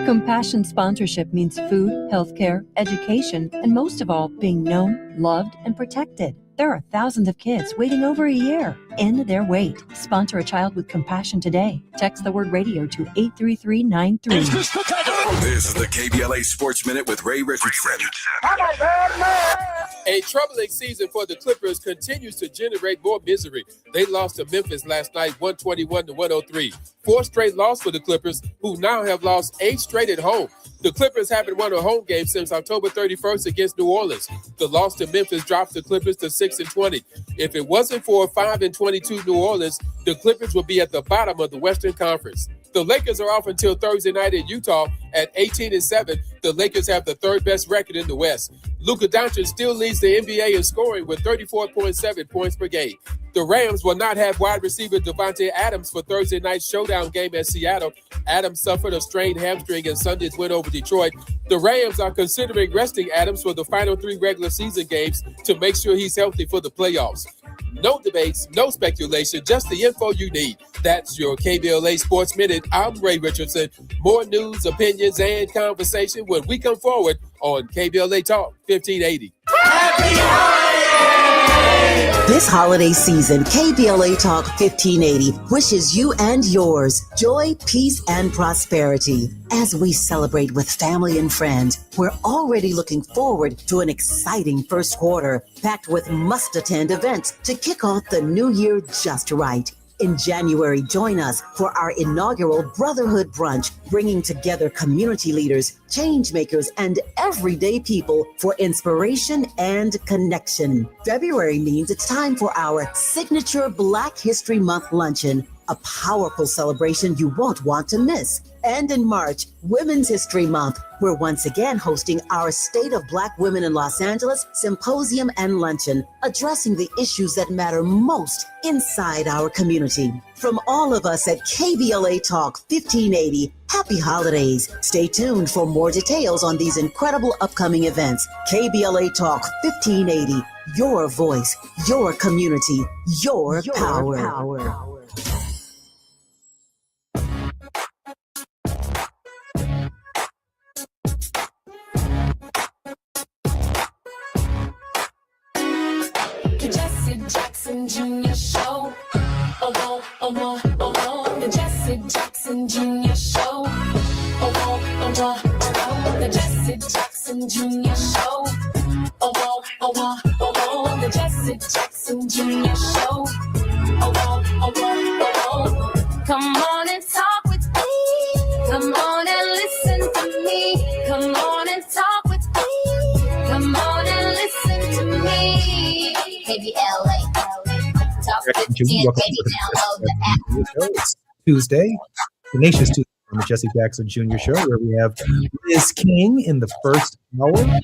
Compassion sponsorship means food, healthcare, education, and most of all, being known, loved, and protected. There are thousands of kids waiting over a year. End their wait. Sponsor a child with compassion today. Text the word radio to 83393. This is the KBLA Sports Minute with Ray Richardson. A troubling season for the Clippers continues to generate more misery. They lost to Memphis last night, 121-103. 4 straight losses for the Clippers, who now have lost 8 straight at home. The Clippers haven't won a home game since October 31st against New Orleans. The loss to Memphis drops the Clippers to 6-20. If it wasn't for 5-22 New Orleans, the Clippers would be at the bottom of the Western Conference. The Lakers are off until Thursday night in Utah at 18-7. The Lakers have the 3rd best record in the West. Luka Doncic still leads the NBA in scoring with 34.7 points per game. The Rams will not have wide receiver Devontae Adams for Thursday night's showdown game at Seattle. Adams suffered a strained hamstring in Sunday's win over Detroit. The Rams are considering resting Adams for the final 3 regular season games to make sure he's healthy for the playoffs. No debates, no speculation, just the info you need. That's your KBLA Sports Minute. I'm Ray Richardson. More news, opinions, and conversation when we come forward on KBLA Talk 1580. This holiday season, KBLA Talk 1580 wishes you and yours joy, peace, and prosperity. As we celebrate with family and friends, we're already looking forward to an exciting first quarter, packed with must-attend events to kick off the new year just right. In January, join us for our inaugural Brotherhood Brunch, bringing together community leaders, change makers, and everyday people for inspiration and connection. February means it's time for our signature Black History Month luncheon, a powerful celebration you won't want to miss. And in March, Women's History Month, we're once again hosting our State of Black Women in Los Angeles Symposium and Luncheon, addressing the issues that matter most inside our community. From all of us at KBLA Talk 1580, happy holidays. Stay tuned for more details on these incredible upcoming events. KBLA Talk 1580, your voice, your community, your power. The Jesse Jackson Jr. Show. Oh, oh, oh, oh, oh. The Jesse Jackson Jr. Show. Oh, oh, oh, oh. The Jesse Jackson Jr. Show. Oh, oh, oh, oh, oh. The Jesse Jackson Jr. Show. Oh, oh, oh, oh. Come on and talk with me. Come on and listen to me. Come on and talk with me. Come on and listen to me. KBLA. Talk 1580. Download the app. It's Tuesday, Tenacious Tuesday on the Jesse Jackson Jr. Show, where we have Liz King in the first hour,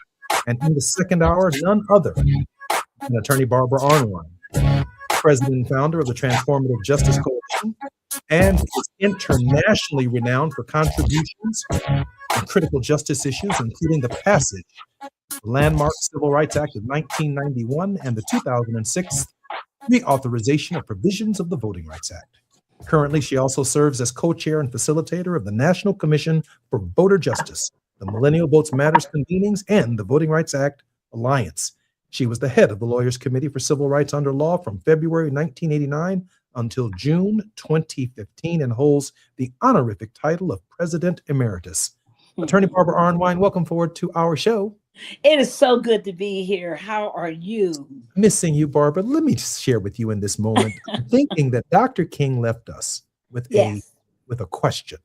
and in the second hour, none other than attorney Barbara Arnwine, president and founder of the Transformative Justice Coalition, and is internationally renowned for contributions on critical justice issues, including the passage of the landmark Civil Rights Act of 1991 and the 2006 reauthorization of provisions of the Voting Rights Act. Currently, she also serves as co-chair and facilitator of the National Commission for Voter Justice, the Millennial Votes Matters convenings, and the Voting Rights Act Alliance. She was the head of the Lawyers Committee for Civil Rights under Law from February 1989 until June 2015 and holds the honorific title of President Emeritus. Attorney Barbara Arnwine, welcome forward to our show. It is so good to be here. How are you? Missing you, Barbara. Let me just share with you in this moment. I'm thinking that Dr. King left us with a question.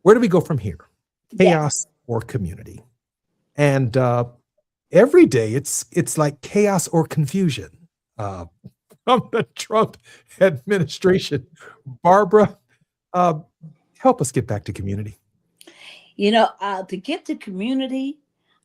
Where do we go from here? Chaos or community? And every day it's like chaos or confusion. from the Trump administration. Barbara, help us get back to community. To get to community,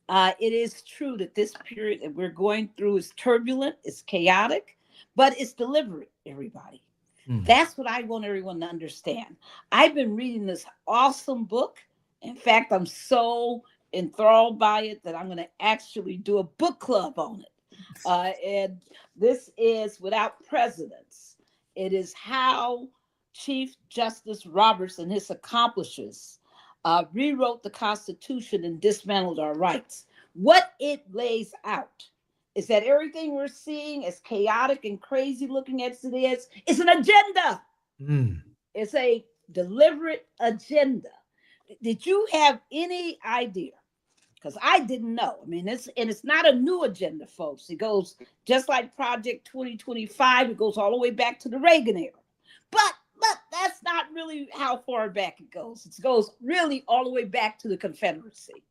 it is true that this period that we're going through is turbulent, it's chaotic, but it's deliberate, everybody. That's what I want everyone to understand. I've been reading this awesome book. In fact, I'm so enthralled by it that I'm going to actually do a book club on it. And this is Without Precedents. It is how Chief Justice Roberts and his accomplices rewrote the Constitution and dismantled our rights. What it lays out is that everything we're seeing, as chaotic and crazy looking as it is an agenda. It's a deliberate agenda. Did you have any idea? Because I didn't know. I mean, it's not a new agenda, folks. It goes just like Project 2025. It goes all the way back to the Reagan era. But that's not really how far back it goes. It goes really all the way back to the Confederacy.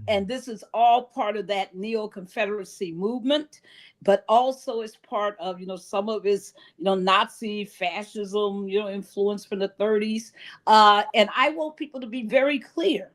And this is all part of that neo-Confederacy movement, but also is part of, some of its, Nazi fascism, influence from the 30s. And I want people to be very clear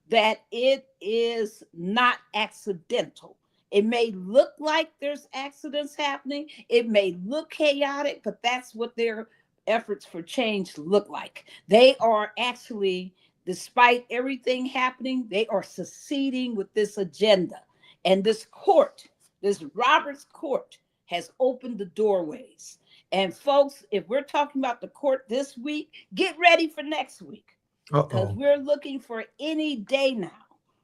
that it is not accidental. It may look like there's accidents happening. It may look chaotic, but that's what their efforts for change look like. They are actually, despite everything happening, they are succeeding with this agenda. And this court, this Roberts Court, has opened the doorways. And folks, if we're talking about the court this week, get ready for next week. Because we're looking for any day now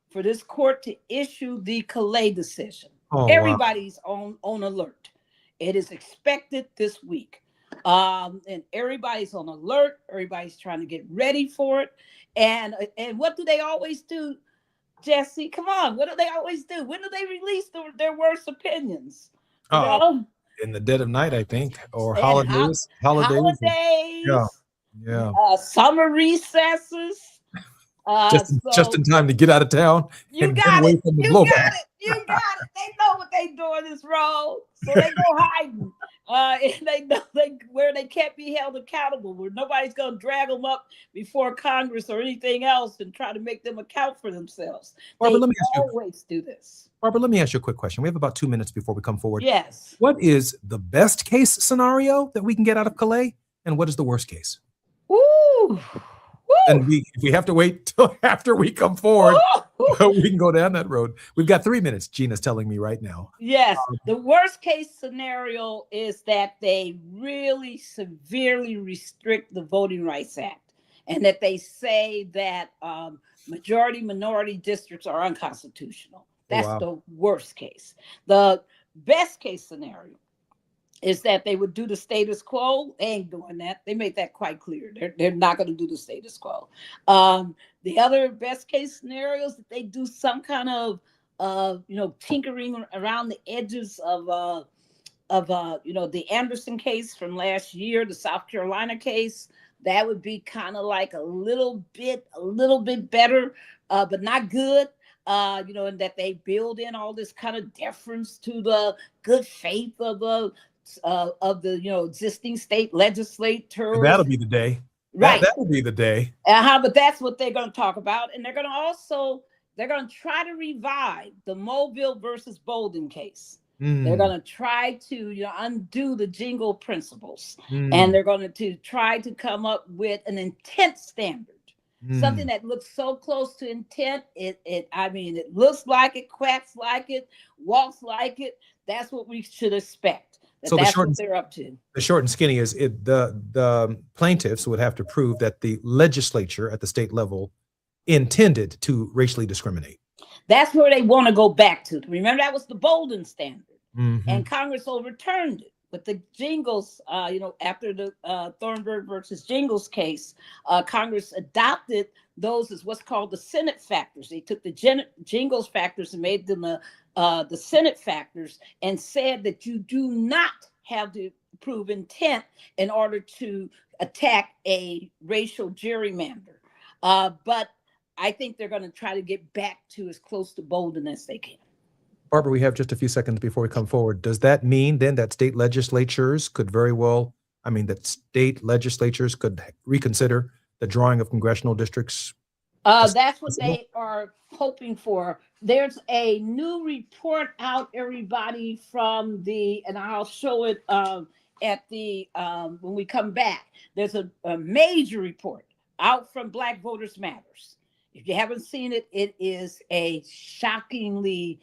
for this court to issue the Calais decision. Everybody's on alert. It is expected this week. And everybody's on alert. Everybody's trying to get ready for it. And what do they always do, Jesse? Come on, what do they always do? When do they release their worst opinions? In the dead of night, I think, or holidays. Yeah. Summer recesses. Just in time to get out of town. You got it. You got it. They know what they doing is wrong, so they go hiding. And they know where they can't be held accountable, where nobody's going to drag them up before Congress or anything else and try to make them account for themselves. Barbara, they always do this. Barbara, let me ask you a quick question. We have about 2 minutes before we come forward. Yes. What is the best case scenario that we can get out of Calais, and what is the worst case? Ooh. And if we have to wait till after we come forward, we can go down that road. We've got 3 minutes, Gina's telling me right now. Yes. The worst case scenario is that they really severely restrict the Voting Rights Act, and that they say that majority minority districts are unconstitutional. That's the worst case. The best case scenario is that they would do the status quo. They ain't doing that. They made that quite clear. They're not going to do the status quo. The other best case scenario is that they do some kind of, tinkering around the edges of the Anderson case from last year, the South Carolina case. That would be kind of like a little bit better, but not good. And that they build in all this kind of deference to the good faith of the existing state legislators. That'll be the day. Right. That'll be the day. But that's what they're going to talk about. And they're going to try to revive the Mobile versus Bolden case. They're going to try to undo the jingle principles. And they're going to try to come up with an intent standard. Something that looks so close to intent. It looks like it, quacks like it, walks like it. That's what we should expect. That's what they're up to. The short and skinny is the plaintiffs would have to prove that the legislature at the state level intended to racially discriminate. That's where they want to go back to. Remember, that was the Bolden standard, and Congress overturned it. But the Jingles, after the Thornburg versus Jingles case, Congress adopted those as what's called the Senate factors. They took the Jingles factors and made them the Senate factors, and said that you do not have to prove intent in order to attack a racial gerrymander. But I think they're going to try to get back to as close to Bolden as they can. Barbara, we have just a few seconds before we come forward. Does that mean then that state legislatures could reconsider the drawing of congressional districts? That's what they are hoping for. There's a new report out, everybody, from and I'll show it at the when we come back. There's a major report out from Black Voters Matters. If you haven't seen it, it is a shockingly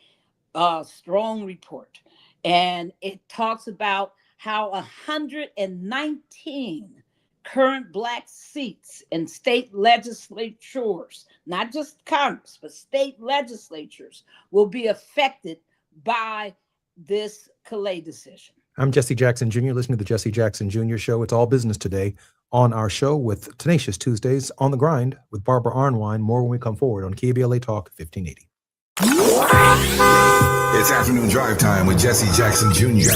strong report, and it talks about how 119 current Black seats in state legislatures, not just Congress, but state legislatures, will be affected by this Calais decision. I'm Jesse Jackson Jr., listening to the Jesse Jackson Jr. Show. It's all business today on our show with Tenacious Tuesdays on the Grind with Barbara Arnwine. More when we come forward on KBLA Talk 1580. It's afternoon drive time with Jesse Jackson Jr.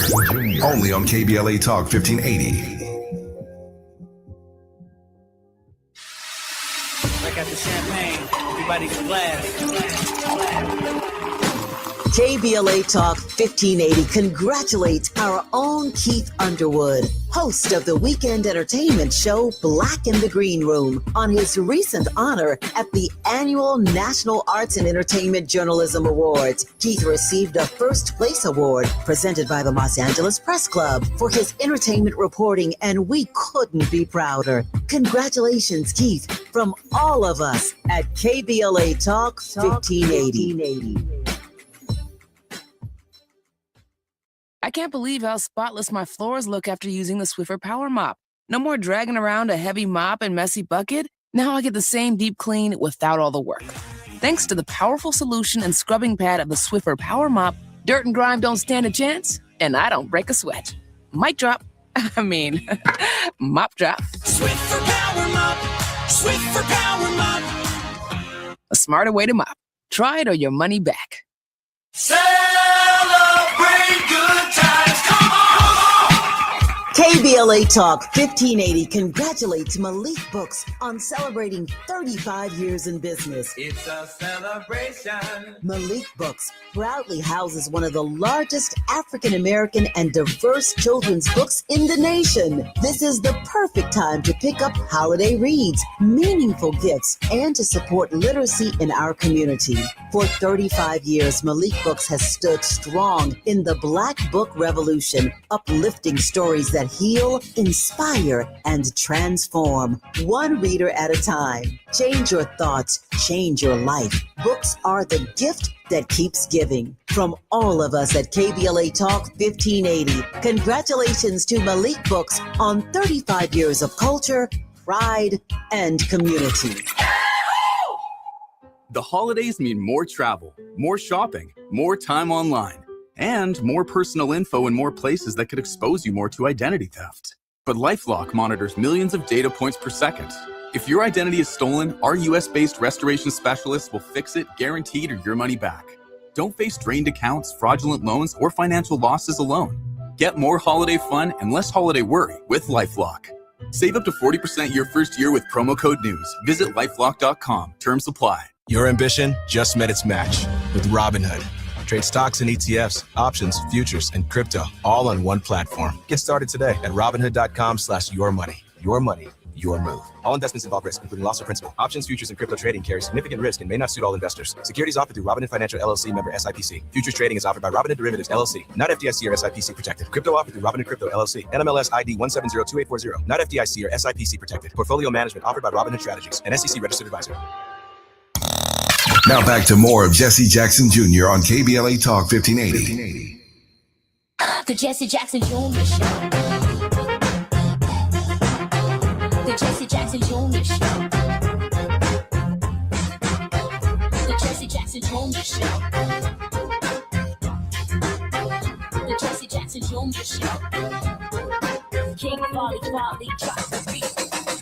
Only on KBLA Talk 1580. I got the champagne. Everybody get a glass. KBLA Talk 1580 congratulates our own Keith Underwood, host of the weekend entertainment show Black in the Green Room, on his recent honor at the annual National Arts and Entertainment Journalism Awards. Keith received a first place award presented by the Los Angeles Press Club for his entertainment reporting, and we couldn't be prouder. Congratulations, Keith, from all of us at KBLA Talk 1580. I can't believe how spotless my floors look after using the Swiffer Power Mop. No more dragging around a heavy mop and messy bucket. Now I get the same deep clean without all the work. Thanks to the powerful solution and scrubbing pad of the Swiffer Power Mop, dirt and grime don't stand a chance, and I don't break a sweat. Mic drop. Mop drop. Swiffer Power Mop. Swiffer Power Mop. A smarter way to mop. Try it or your money back. Celebrate good times. Come on. KBLA Talk 1580 congratulates Malik Books on celebrating 35 years in business. It's a celebration. Malik Books proudly houses one of the largest African American and diverse children's books in the nation. This is the perfect time to pick up holiday reads, meaningful gifts, and to support literacy in our community. For 35 years, Malik Books has stood strong in the Black Book Revolution, uplifting stories that heal, inspire, and transform. One reader at a time. Change your thoughts, change your life. Books are the gift that keeps giving. From all of us at KBLA Talk 1580, congratulations to Malik Books on 35 years of culture, pride, and community. The holidays mean more travel, more shopping, more time online, and more personal info in more places that could expose you more to identity theft. But LifeLock monitors millions of data points per second. If your identity is stolen, our US-based restoration specialists will fix it, guaranteed, or your money back. Don't face drained accounts, fraudulent loans, or financial losses alone. Get more holiday fun and less holiday worry with LifeLock. Save up to 40% your first year with promo code NEWS. Visit LifeLock.com. Terms apply. Your ambition just met its match with Robinhood. Trade stocks and ETFs, options, futures, and crypto all on one platform. Get started today at Robinhood.com/yourmoney. Your money, your move. All investments involve risk, including loss of principal. Options, futures, and crypto trading carry significant risk and may not suit all investors. Securities offered through Robinhood Financial LLC, member SIPC. Futures trading is offered by Robinhood Derivatives LLC, not FDIC or SIPC protected. Crypto offered through Robinhood Crypto LLC, NMLS ID 1702840, not FDIC or SIPC protected. Portfolio management offered by Robinhood Strategies, an SEC registered advisor. Now back to more of Jesse Jackson Jr. on KBLA Talk 1580. The Jesse Jackson Jr. Show. The Jesse Jackson Jr. Show. The Jesse Jackson Jr. Show. The Jesse Jackson Jr. Show. King Volley, drop the beat.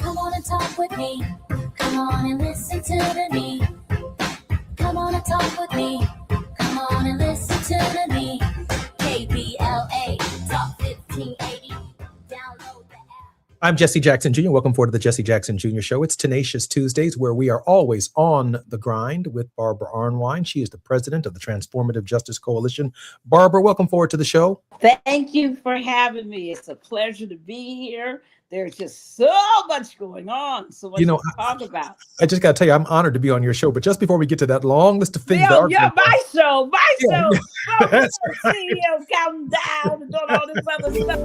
Come on and talk with me. Come on and listen to me. Come on and talk with me. Come on and listen to me. KBLA Talk 1580. Download the app. I'm Jesse Jackson Jr. Welcome forward to the Jesse Jackson Jr. Show. It's Tenacious Tuesdays, where we are always on the grind with Barbara Arnwine. She is the president of the Transformative Justice Coalition. Barbara, welcome forward to the show. Thank you for having me. It's a pleasure to be here. There's just so much going on, so much to talk about. I just got to tell you, I'm honored to be on your show. But just before we get to that long list of things, yeah, my show. That's right. CEO counting down and doing all this other stuff.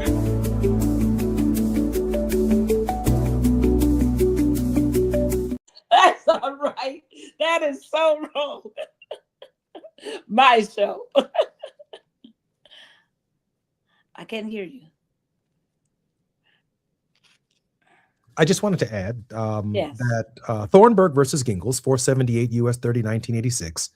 That's all right. That is so wrong. My show. I can't hear you. I just wanted to add that Thornburg versus Gingles, 478 U.S. 30, 1986,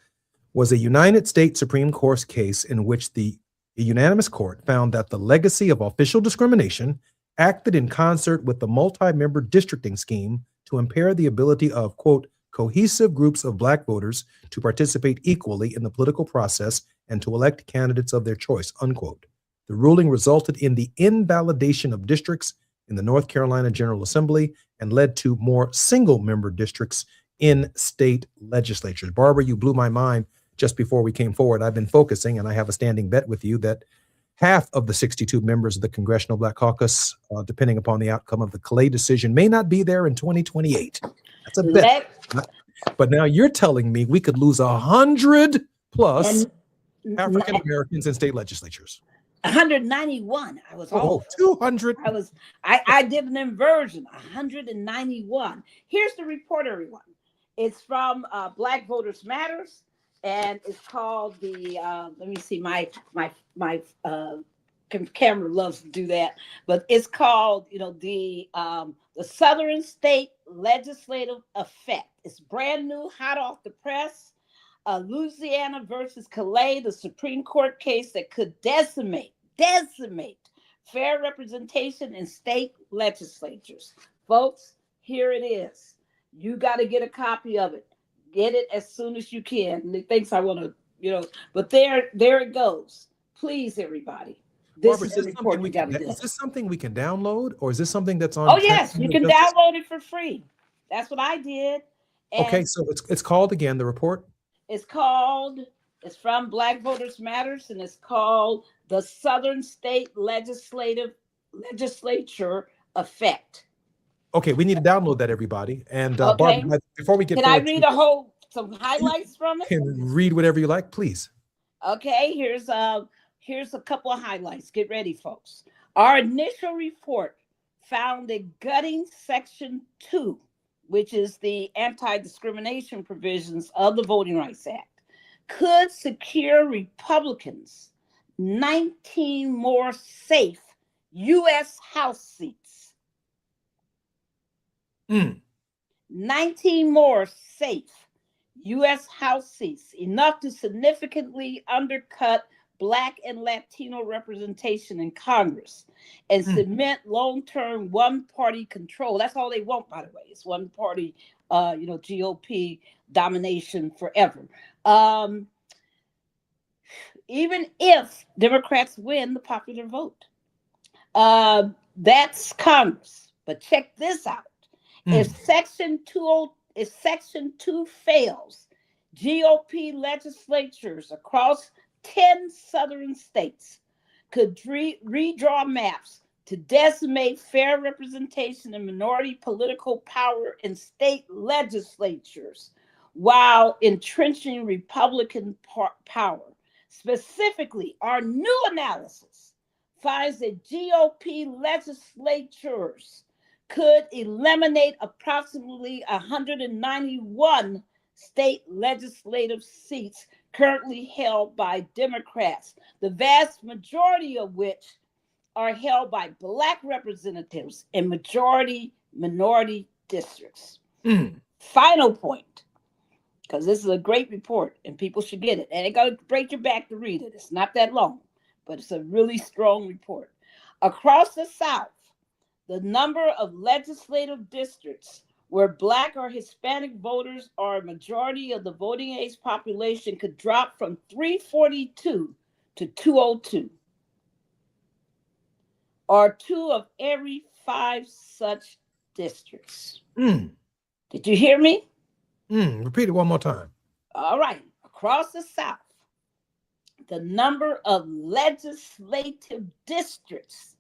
was a United States Supreme Court case in which the unanimous court found that the legacy of official discrimination acted in concert with the multi-member districting scheme to impair the ability of, quote, cohesive groups of Black voters to participate equally in the political process and to elect candidates of their choice, unquote. The ruling resulted in the invalidation of districts in the North Carolina General Assembly and led to more single-member districts in state legislatures. Barbara, you blew my mind just before we came forward. I've been focusing, and I have a standing bet with you that half of the 62 members of the Congressional Black Caucus, depending upon the outcome of the Clay decision, may not be there in 2028. That's a bet. But now you're telling me we could lose 100 plus African Americans in state legislatures. 191. I was 200. I did an inversion. 191. Here's the report, everyone. It's from Black Voters Matters, and it's called the. Let me see. My camera loves to do that, but it's called the Southern State Legislative Effect. It's brand new, hot off the press. Louisiana versus Calais, the Supreme Court case that could decimate fair representation in state legislatures. Folks, here it is. You got to get a copy of it. Get it as soon as you can. And he thinks I want to, but there it goes. Please, everybody. Barbara, is this something we can download, or is this something that's on? Oh, yes, you can download it for free. That's what I did. And okay, so it's called again, the report? It's from Black Voters Matters, and it's called the Southern State Legislature Effect. Okay, we need to download that, everybody. And Barbara, before we get I read some highlights from it? Can read whatever you like, please. Okay, here's a couple of highlights. Get ready, folks. Our initial report found that gutting Section 2, which is the anti-discrimination provisions of the Voting Rights Act, could secure Republicans 19 more safe U.S. House seats. 19 more safe U.S. House seats, enough to significantly undercut Black and Latino representation in Congress and cement long-term one-party control. That's all they want, by the way. It's one-party, GOP domination forever. Even if Democrats win the popular vote. That's Congress. But check this out. If Section 2 fails, GOP legislatures across 10 southern states could redraw maps to decimate fair representation and minority political power in state legislatures while entrenching Republican power. Specifically, our new analysis finds that GOP legislatures could eliminate approximately 191 state legislative seats currently held by Democrats, the vast majority of which are held by Black representatives in majority minority districts. Final point, because this is a great report and people should get it. And it got to break your back to read it. It's not that long, but it's a really strong report. Across the South, the number of legislative districts where Black or Hispanic voters are a majority of the voting age population could drop from 342 to 202, or 2 of every 5 such districts. Mm. Did you hear me? Repeat it one more time. All right. Across the South, the number of legislative districts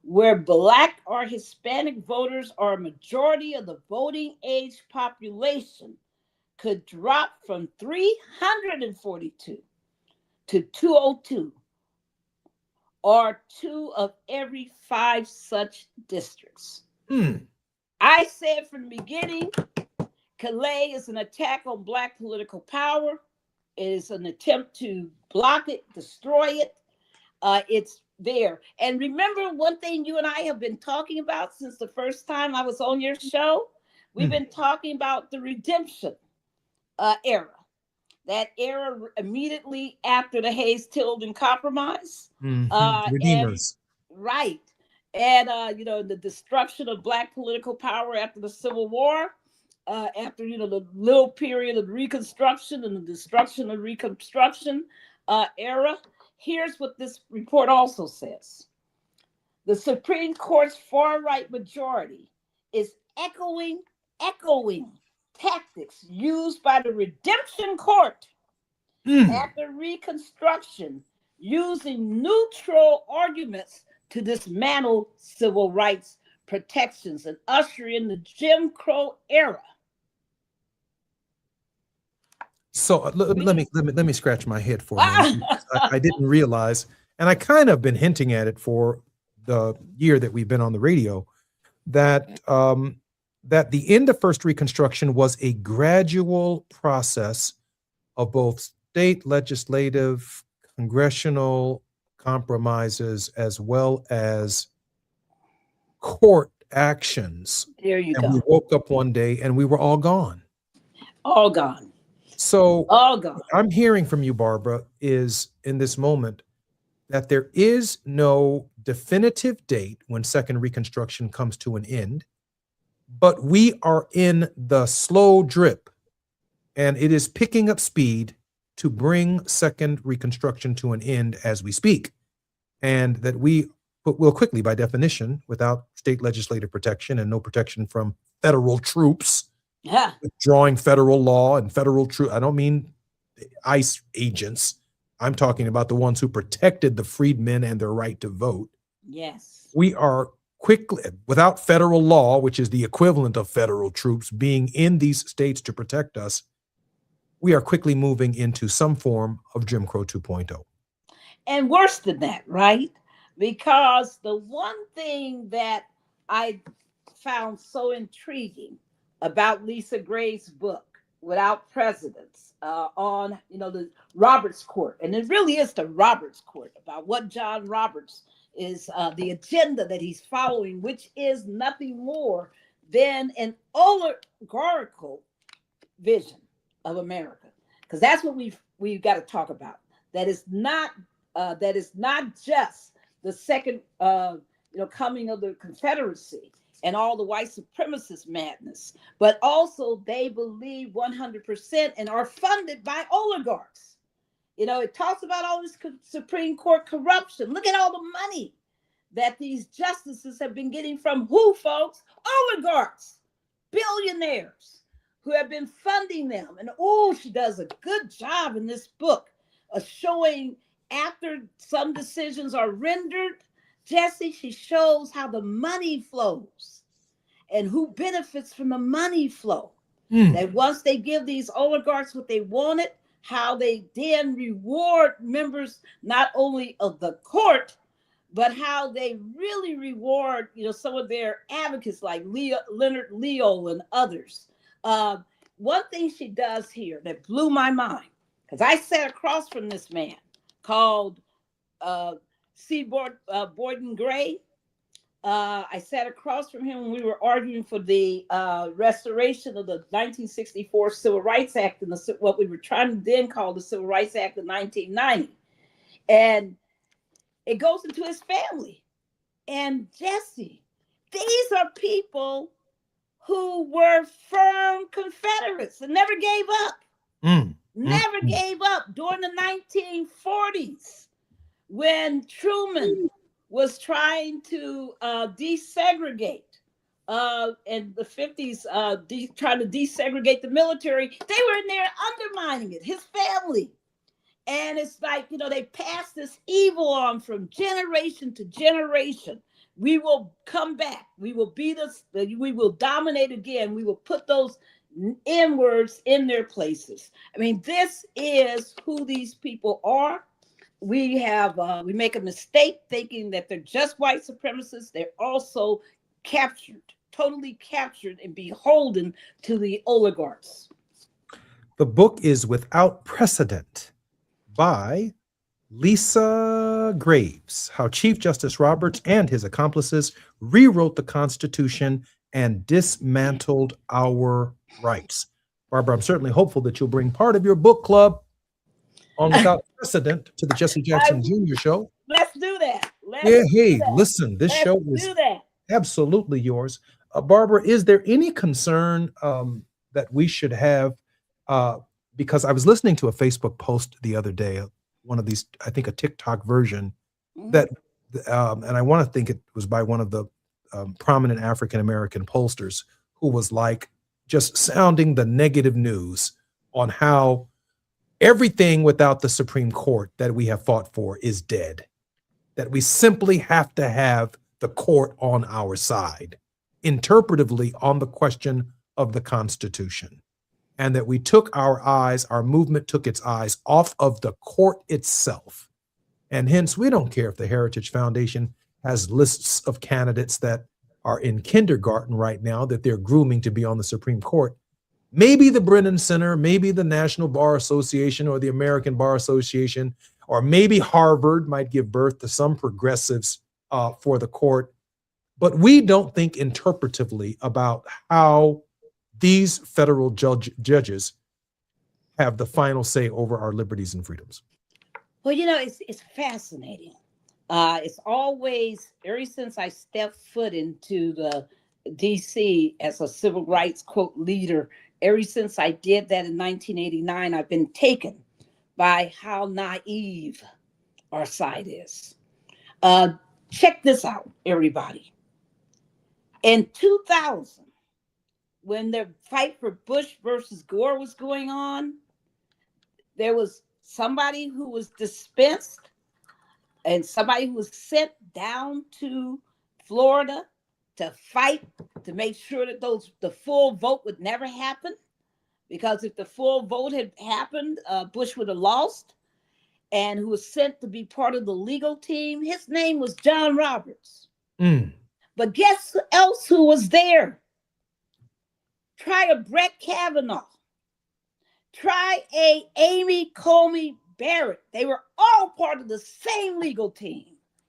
where Black or Hispanic voters are a majority of the voting age population could drop from 342 to 202, or 2 of every 5 such districts. I said from the beginning, Calais is an attack on Black political power. It is an attempt to block it, destroy it. It's there. And remember one thing you and I have been talking about since the first time I was on your show? We've been talking about the redemption era. That era immediately after the Hayes-Tilden Compromise. Redeemers. Right. And, the destruction of Black political power after the Civil War, after, the little period of Reconstruction and the destruction of Reconstruction era. Here's what this report also says. The Supreme Court's far-right majority is echoing tactics used by the Redemption Court after Reconstruction, using neutral arguments to dismantle civil rights protections and usher in the Jim Crow era. So let me scratch my head for a minute. I didn't realize, and I kind of been hinting at it for the year that we've been on the radio, that that the end of first Reconstruction was a gradual process of both state legislative, congressional compromises, as well as court actions. There you and go. We woke up one day and we were all gone. All gone. So all gone. What I'm hearing from you, Barbara, is in this moment that there is no definitive date when second Reconstruction comes to an end, but we are in the slow drip and it is picking up speed to bring second Reconstruction to an end as we speak. And that we will quickly, by definition, without state legislative protection and no protection from federal troops, drawing federal law and federal troop. I don't mean ICE agents. I'm talking about the ones who protected the freedmen and their right to vote. Yes. We are quickly, without federal law, which is the equivalent of federal troops being in these states to protect us, we are quickly moving into some form of Jim Crow 2.0. And worse than that, right? Because the one thing that I found so intriguing about Lisa Gray's book, Without Precedents, on the Roberts Court, and it really is the Roberts Court, about what John Roberts is, the agenda that he's following, which is nothing more than an oligarchical vision of America, because that's what we've got to talk about. That is not just the second coming of the Confederacy and all the white supremacist madness, but also they believe 100% and are funded by oligarchs. It talks about all this Supreme Court corruption. Look at all the money that these justices have been getting from who, folks? Oligarchs, billionaires who have been funding them. And she does a good job in this book of showing after some decisions are rendered, Jesse, she shows how the money flows and who benefits from the money flow. That once they give these oligarchs what they wanted, how they then reward members not only of the court, but how they really reward, some of their advocates like Leonard Leo and others. One thing she does here that blew my mind, because I sat across from this man called C. Boyden Gray. I sat across from him when we were arguing for the restoration of the 1964 Civil Rights Act and what we were trying to then call the Civil Rights Act of 1990. And it goes into his family. And Jesse, these are people who were firm Confederates and never gave up. Never gave up during the 1940s when Truman was trying to desegregate in the 50s, trying to desegregate the military. They were in there undermining it, his family. And it's like, they pass this evil on from generation to generation. We will come back. We will beat us. We will dominate again. We will put those N words in their places. I mean, this is who these people are. We make a mistake thinking that they're just white supremacists. They're also captured, totally captured and beholden to the oligarchs. The book is Without Precedent by Lisa Graves, How Chief Justice Roberts and His Accomplices Rewrote the Constitution and Dismantled Our Rights. Barbara, I'm certainly hopeful that you'll bring part of your book club on Without Precedent to the Jesse Jackson Jr. show. Let's do that. Listen, this show is absolutely yours. Barbara, is there any concern that we should have? Because I was listening to a Facebook post the other day, one of these, I think a TikTok version, that, and I want to think it was by one of the prominent African-American pollsters, who was like just sounding the negative news on how everything without the Supreme Court that we have fought for is dead, that we simply have to have the court on our side, interpretively on the question of the Constitution. And that we took our movement took its eyes off of the court itself. And hence, we don't care if the Heritage Foundation has lists of candidates that are in kindergarten right now that they're grooming to be on the Supreme Court. Maybe the Brennan Center, maybe the National Bar Association or the American Bar Association, or maybe Harvard might give birth to some progressives for the court. But we don't think interpretively about how these federal judges have the final say over our liberties and freedoms. Well, it's fascinating. It's always, ever since I stepped foot into the DC as a civil rights, quote, leader, ever since I did that in 1989, I've been taken by how naive our side is. Check this out, everybody. In 2000, when the fight for Bush versus Gore was going on, there was somebody who was dispensed and somebody who was sent down to Florida to fight to make sure that the full vote would never happen. Because if the full vote had happened, Bush would have lost. And who was sent to be part of the legal team, his name was John Roberts. But guess else who was there? Try a Brett Kavanaugh. Try a Amy Coney Barrett. They were all part of the same legal team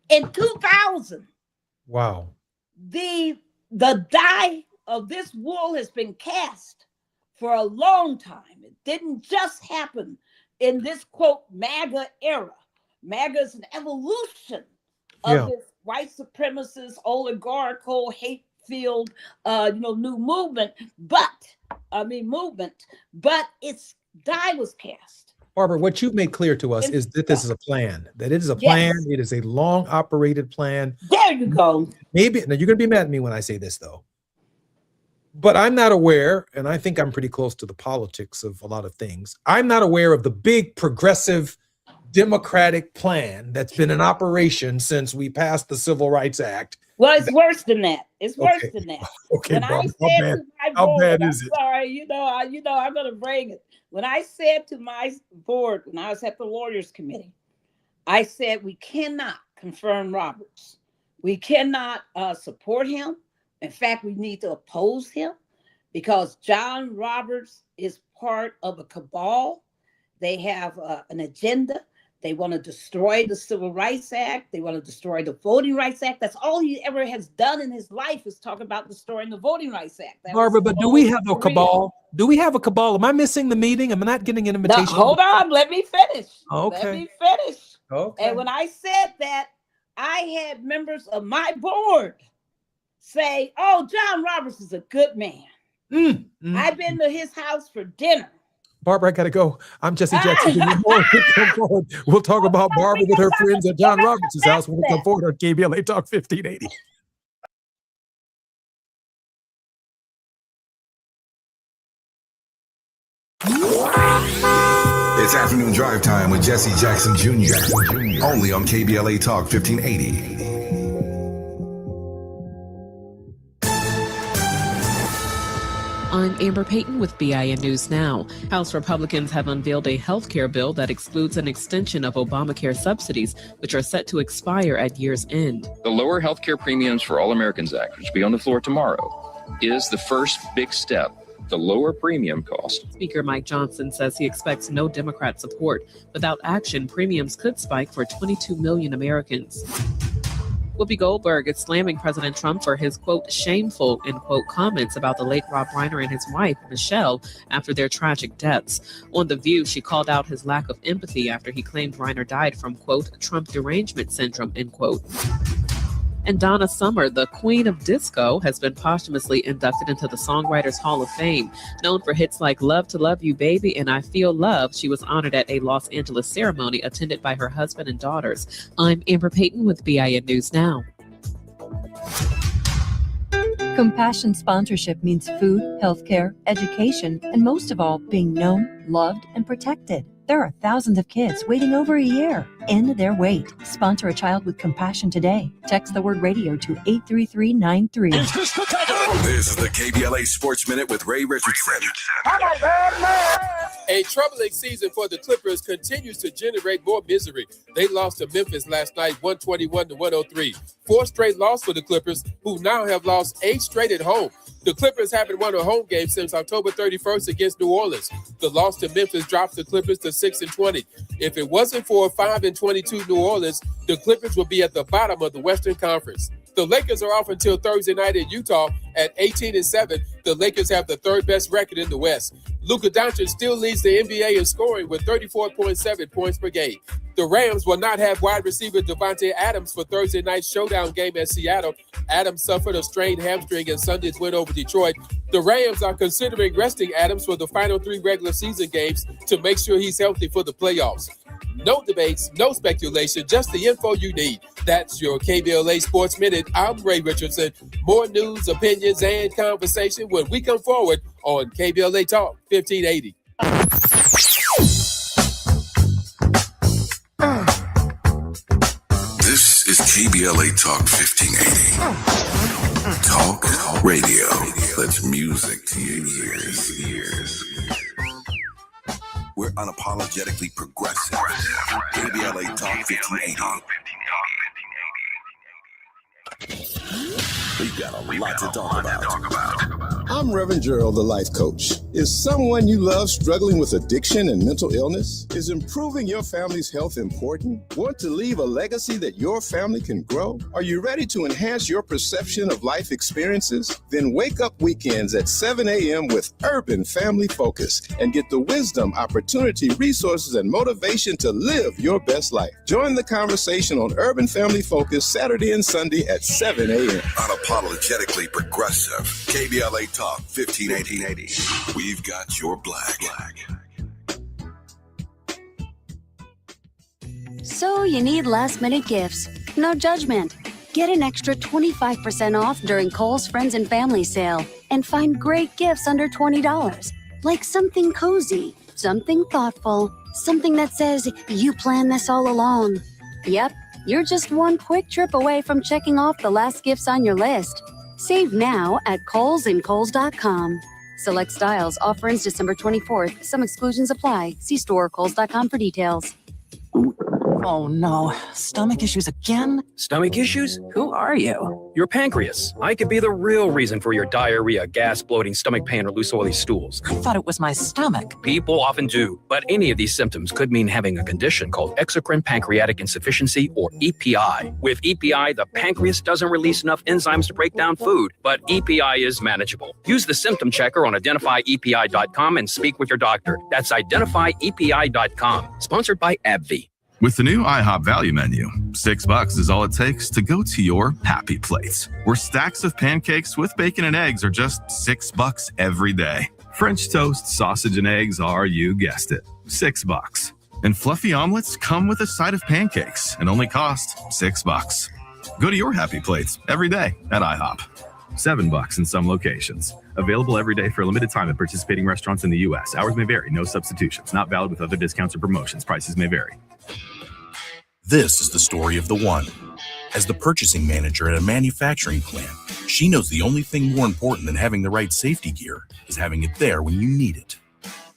in 2000. Wow. The die of this wool has been cast for a long time. It didn't just happen in this, quote, MAGA era. MAGA is an evolution of this white supremacist, oligarchical, hate-filled, new movement. But its die was cast. Barbara, what you've made clear to us is that this is a plan, that it is a plan. Yes. It is a long operated plan. There you go. Maybe, now you're going to be mad at me when I say this, though. But I'm not aware, and I think I'm pretty close to the politics of a lot of things. I'm not aware of the big progressive democratic plan that's been in operation since we passed the Civil Rights Act. Well, it's worse than that. It's worse than that. Okay, when Barbara, I said to my how board, bad is it? Sorry, I'm going to bring it. When I said to my board, when I was at the Lawyers Committee, I said we cannot confirm Roberts. We cannot support him. In fact, we need to oppose him because John Roberts is part of a cabal. They have an agenda. They want to destroy the Civil Rights Act. They want to destroy the Voting Rights Act. That's all he ever has done in his life is talk about destroying the Voting Rights Act. Barbara, but do we have a cabal? Do we have a cabal? Am I missing the meeting? Am I not getting an invitation? No, hold on. Let me finish. Okay. Let me finish. Okay. And when I said that, I had members of my board say, oh, John Roberts is a good man. I've been to his house for dinner. Barbara, I got to go. I'm Jesse Jackson. We'll talk about Barbara with her friends at John Roberts' house when we come forward on KBLA Talk 1580. It's afternoon drive time with Jesse Jackson Jr. Only on KBLA Talk 1580. I'm Amber Payton with BIN News Now. House Republicans have unveiled a health care bill that excludes an extension of Obamacare subsidies, which are set to expire at year's end. The Lower Health Care Premiums for All Americans Act, which will be on the floor tomorrow, is the first big step to lower premium cost. Speaker Mike Johnson says he expects no Democrat support. Without action, premiums could spike for 22 million Americans. Whoopi Goldberg is slamming President Trump for his, quote, shameful, end quote, comments about the late Rob Reiner and his wife, Michelle, after their tragic deaths. On The View, she called out his lack of empathy after he claimed Reiner died from, quote, Trump derangement syndrome, end quote. And Donna Summer, the queen of disco, has been posthumously inducted into the Songwriters Hall of Fame. Known for hits like Love to Love You Baby and I Feel Love, she was honored at a Los Angeles ceremony attended by her husband and daughters. I'm Amber Payton with BIN News Now. Compassion sponsorship means food, healthcare, education, and most of all, being known, loved, and protected. There are thousands of kids waiting over a year. End their wait. Sponsor a child with compassion today. Text the word radio to 83393. This is the KBLA Sports Minute with Ray Richardson. A troubling season for the Clippers continues to generate more misery. They lost to Memphis last night, 121-103. 4 straight losses for the Clippers, who now have lost 8 straight at home. The Clippers haven't won a home game since October 31st against New Orleans. The loss to Memphis drops the Clippers to 6-20. If it wasn't for a 5-22 New Orleans, the Clippers would be at the bottom of the Western Conference. The Lakers are off until Thursday night in Utah at 18-7. The Lakers have the 3rd best record in the West. Luka Doncic still leads the NBA in scoring with 34.7 points per game. The Rams will not have wide receiver Devontae Adams for Thursday night's showdown game at Seattle. Adams suffered a strained hamstring in Sunday's win over Detroit. The Rams are considering resting Adams for the final 3 regular season games to make sure he's healthy for the playoffs. No debates, no speculation, just the info you need. That's your KBLA Sports Minute. I'm Ray Richardson. More news, opinions, and conversation when we come forward on KBLA Talk 1580. This is KBLA Talk 1580. Talk radio. That's music to your ears. We're unapologetically progressive. KBLA Talk 1580. We've got a lot to talk about. I'm Reverend Gerald, the life coach. Is someone you love struggling with addiction and mental illness? Is improving your family's health important? Want to leave a legacy that your family can grow? Are you ready to enhance your perception of life experiences? Then wake up weekends at 7 a.m. with Urban Family Focus and get the wisdom, opportunity, resources, and motivation to live your best life. Join the conversation on Urban Family Focus Saturday and Sunday at 7 a.m. Unapologetically progressive. KBLA Talk 1580. We've got your black. So you need last-minute gifts. No judgment. Get an extra 25% off during Kohl's Friends and Family Sale and find great gifts under $20. Like something cozy, something thoughtful, something that says, you planned this all along. Yep, you're just one quick trip away from checking off the last gifts on your list. Save now at Kohl's and Kohl's.com. Select styles. Offer ends December 24th. Some exclusions apply. See store or Kohl's.com for details. Oh no, stomach issues again? Stomach issues? Who are you? Your pancreas. I could be the real reason for your diarrhea, gas, bloating, stomach pain, or loose oily stools. I thought it was my stomach. People often do, but any of these symptoms could mean having a condition called exocrine pancreatic insufficiency, or EPI. With EPI, the pancreas doesn't release enough enzymes to break down food, but EPI is manageable. Use the symptom checker on identifyepi.com and speak with your doctor. That's identifyepi.com. Sponsored by AbbVie. With the new IHOP value menu, $6 is all it takes to go to your happy place, where stacks of pancakes with bacon and eggs are just $6 every day. French toast, sausage, and eggs are, you guessed it, $6. And fluffy omelets come with a side of pancakes and only cost $6. Go to your happy plates every day at IHOP. $7 in some locations. Available every day for a limited time at participating restaurants in the U.S. Hours may vary. No substitutions. Not valid with other discounts or promotions. Prices may vary. This is the story of the one. As the purchasing manager at a manufacturing plant, she knows the only thing more important than having the right safety gear is having it there when you need it.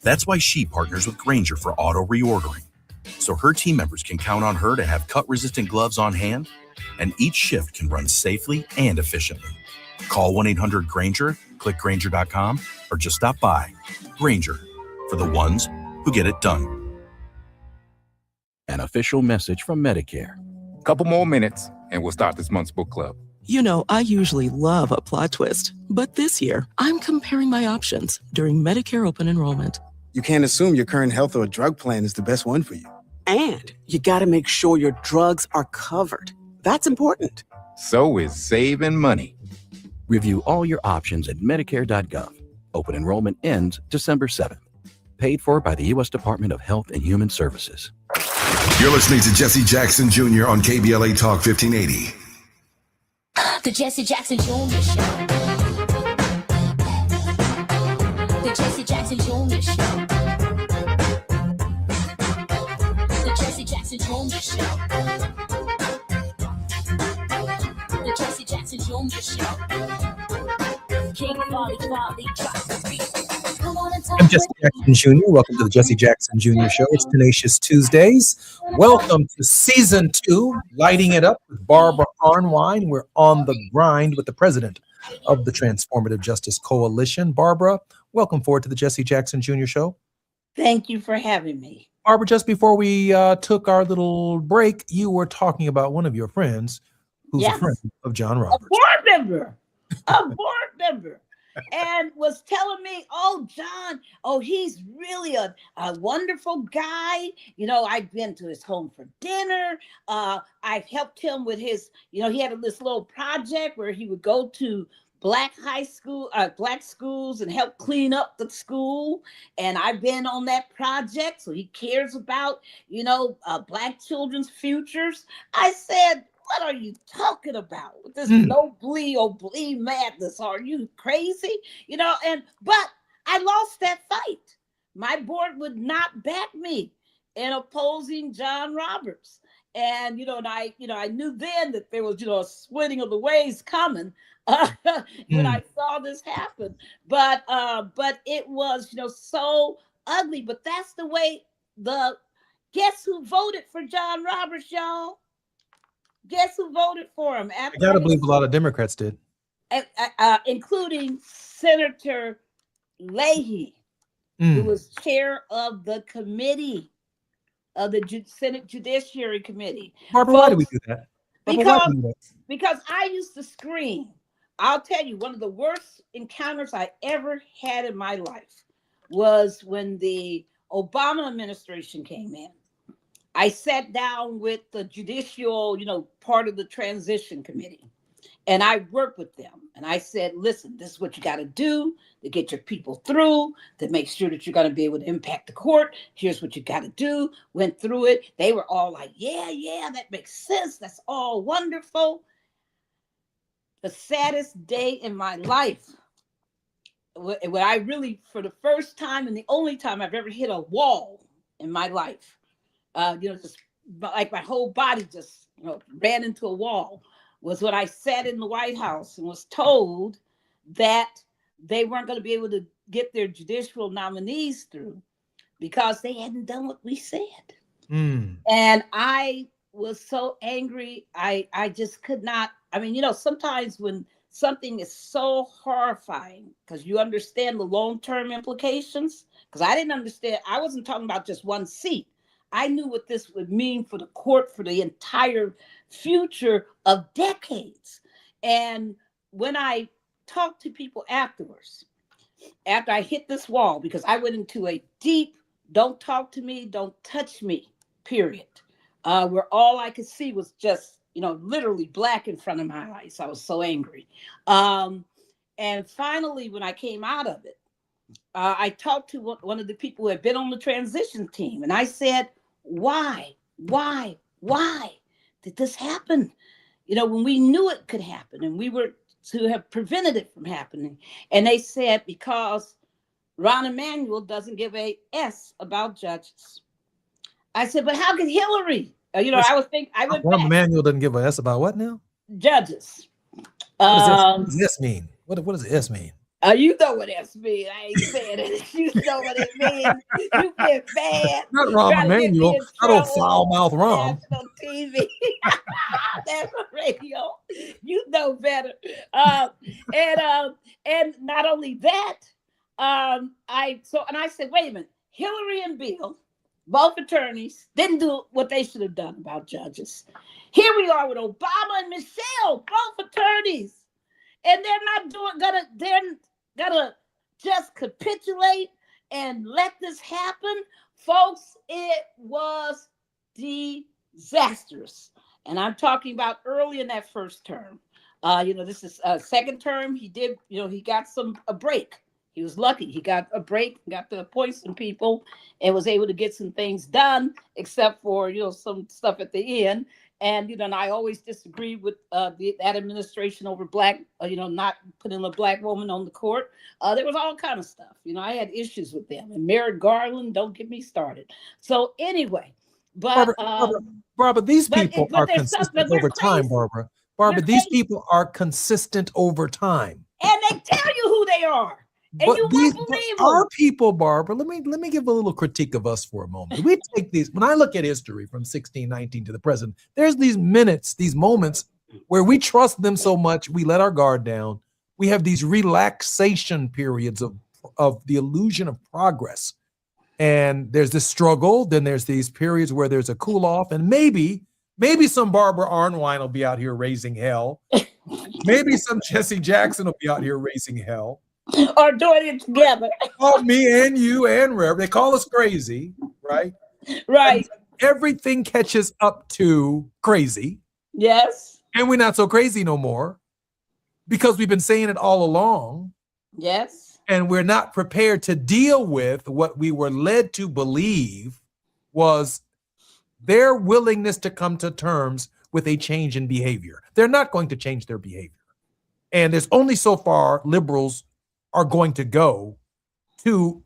That's why she partners with Grainger for auto reordering, so her team members can count on her to have cut-resistant gloves on hand, and each shift can run safely and efficiently. Call 1-800-GRAINGER, click Grainger.com, or just stop by. Grainger, for the ones who get it done. An official message from Medicare. Couple more minutes, and we'll start this month's book club. You know, I usually love a plot twist, but this year, I'm comparing my options during Medicare open enrollment. You can't assume your current health or drug plan is the best one for you. And you got to make sure your drugs are covered. That's important. So is saving money. Review all your options at Medicare.gov. Open enrollment ends December 7th. Paid for by the U.S. Department of Health and Human Services. You're listening to Jesse Jackson Jr. on KBLA Talk 1580. The Jesse Jackson Jr. Show. The Jesse Jackson Jr. Show. The Jesse Jackson Jr. Show. The Jesse Jackson Jr. Show. King Folly, drop the beat. Come on and talk I'm Jesse Jackson Jr. Welcome to the Jesse Jackson Jr. Show. It's Tenacious Tuesdays. Welcome to Season 2, Lighting It Up with Barbara Arnwine. We're on the grind with the president of the Transformative Justice Coalition. Barbara, welcome forward to the Jesse Jackson Jr. Show. Thank you for having me. Barbara, just before we took our little break, you were talking about one of your friends who's a friend of John Roberts. A board member. And was telling me, oh, John, he's really a wonderful guy. You know, I've been to his home for dinner. I've helped him with his, he had this little project where he would go to black schools and help clean up the school. And I've been on that project. So he cares about, black children's futures. I said, what are you talking about with this oblee madness? Are you crazy? But I lost that fight. My board would not back me in opposing John Roberts. And, I knew then that there was, a splitting of the ways coming when I saw this happen. But it was, so ugly. But that's the way guess who voted for John Roberts, y'all? Guess who voted for him? I gotta believe a lot of Democrats did. Including Senator Leahy, who was chair of the committee, of the Senate Judiciary Committee. Barbara, why do we do that? Because I used to scream. I'll tell you, one of the worst encounters I ever had in my life was when the Obama administration came in. I sat down with the judicial, part of the transition committee, and I worked with them. And I said, listen, this is what you got to do to get your people through, to make sure that you're going to be able to impact the court. Here's what you got to do. Went through it. They were all like, yeah, that makes sense. That's all wonderful. The saddest day in my life, when I really, for the first time and the only time I've ever hit a wall in my life, just like my whole body just ran into a wall, was when I sat in the White House and was told that they weren't going to be able to get their judicial nominees through because they hadn't done what we said. And I was so angry. I just could not. Sometimes when something is so horrifying, because you understand the long-term implications, because I didn't understand. I wasn't talking about just one seat. I knew what this would mean for the court for the entire future of decades. And when I talked to people afterwards, after I hit this wall, because I went into a deep, don't talk to me, don't touch me, period, where all I could see was just, literally black in front of my eyes. I was so angry. And finally, when I came out of it, I talked to one of the people who had been on the transition team, and I said, why did this happen? You know, when we knew it could happen and we were to have prevented it from happening. And they said, because Rahm Emanuel doesn't give a S about judges. I said, but how could Hillary? You know, I went Rahm Emanuel doesn't give a S about what now? Judges. What does S mean? What does S mean? You know what S means. I ain't saying it. You know what it means. You get bad. Not Rahm Emanuel. I don't foul mouth Rahm. On TV. That's on radio. You know better. And not only that, I said, wait a minute. Hillary and Bill, both attorneys, didn't do what they should have done about judges. Here we are with Obama and Michelle, both attorneys, and they're gonna just capitulate and let this happen, folks. It was disastrous, and I'm talking about early in that first term. This is second term. He did, he got a break. He was lucky. He got a break, got to appoint some people, and was able to get some things done, except for, some stuff at the end. And, and I always disagreed with that administration over black, not putting a black woman on the court. There was all kind of stuff. I had issues with them. And Merrick Garland, don't get me started. So anyway, but Barbara, these people are consistent over time, Barbara. Barbara, these people are consistent over time. And they tell you who they are. And but you these won't believe are people, Barbara. Let me give a little critique of us for a moment. We take these, when I look at history from 1619 to the present, there's these minutes, these moments where we trust them so much, we let our guard down. We have these relaxation periods of the illusion of progress. And there's this struggle, then there's these periods where there's a cool off, and maybe some Barbara Arnwine will be out here raising hell. Maybe some Jesse Jackson will be out here raising hell. Or doing it together. Oh, me and you and Rev. They call us crazy, right? Right. And everything catches up to crazy. Yes. And we're not so crazy no more because we've been saying it all along. Yes. And we're not prepared to deal with what we were led to believe was their willingness to come to terms with a change in behavior. They're not going to change their behavior. And there's only so far liberals are going to go to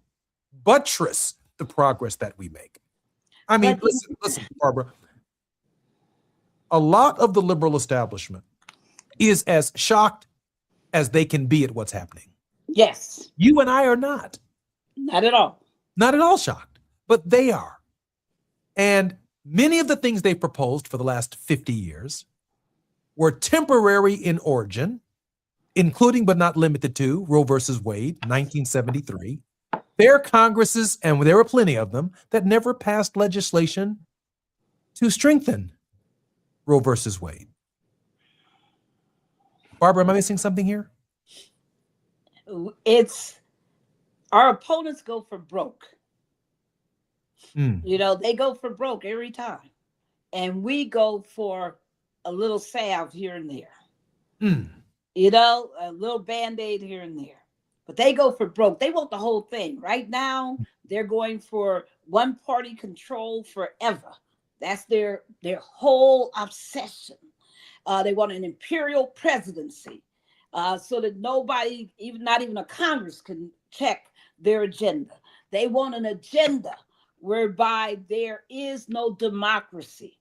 buttress the progress that we make. I mean, listen, Barbara, a lot of the liberal establishment is as shocked as they can be at what's happening. Yes. You and I are not. Not at all. Not at all shocked, but they are. And many of the things they proposed for the last 50 years were temporary in origin, including but not limited to Roe versus Wade, 1973. There are Congresses, and there were plenty of them, that never passed legislation to strengthen Roe versus Wade. Barbara, am I missing something here? It's our opponents go for broke. They go for broke every time. And we go for a little salve here and there. A little Band-Aid here and there. But they go for broke. They want the whole thing. Right now, they're going for one-party control forever. That's their whole obsession. They want an imperial presidency so that nobody, not even a Congress, can check their agenda. They want an agenda whereby there is no democracy.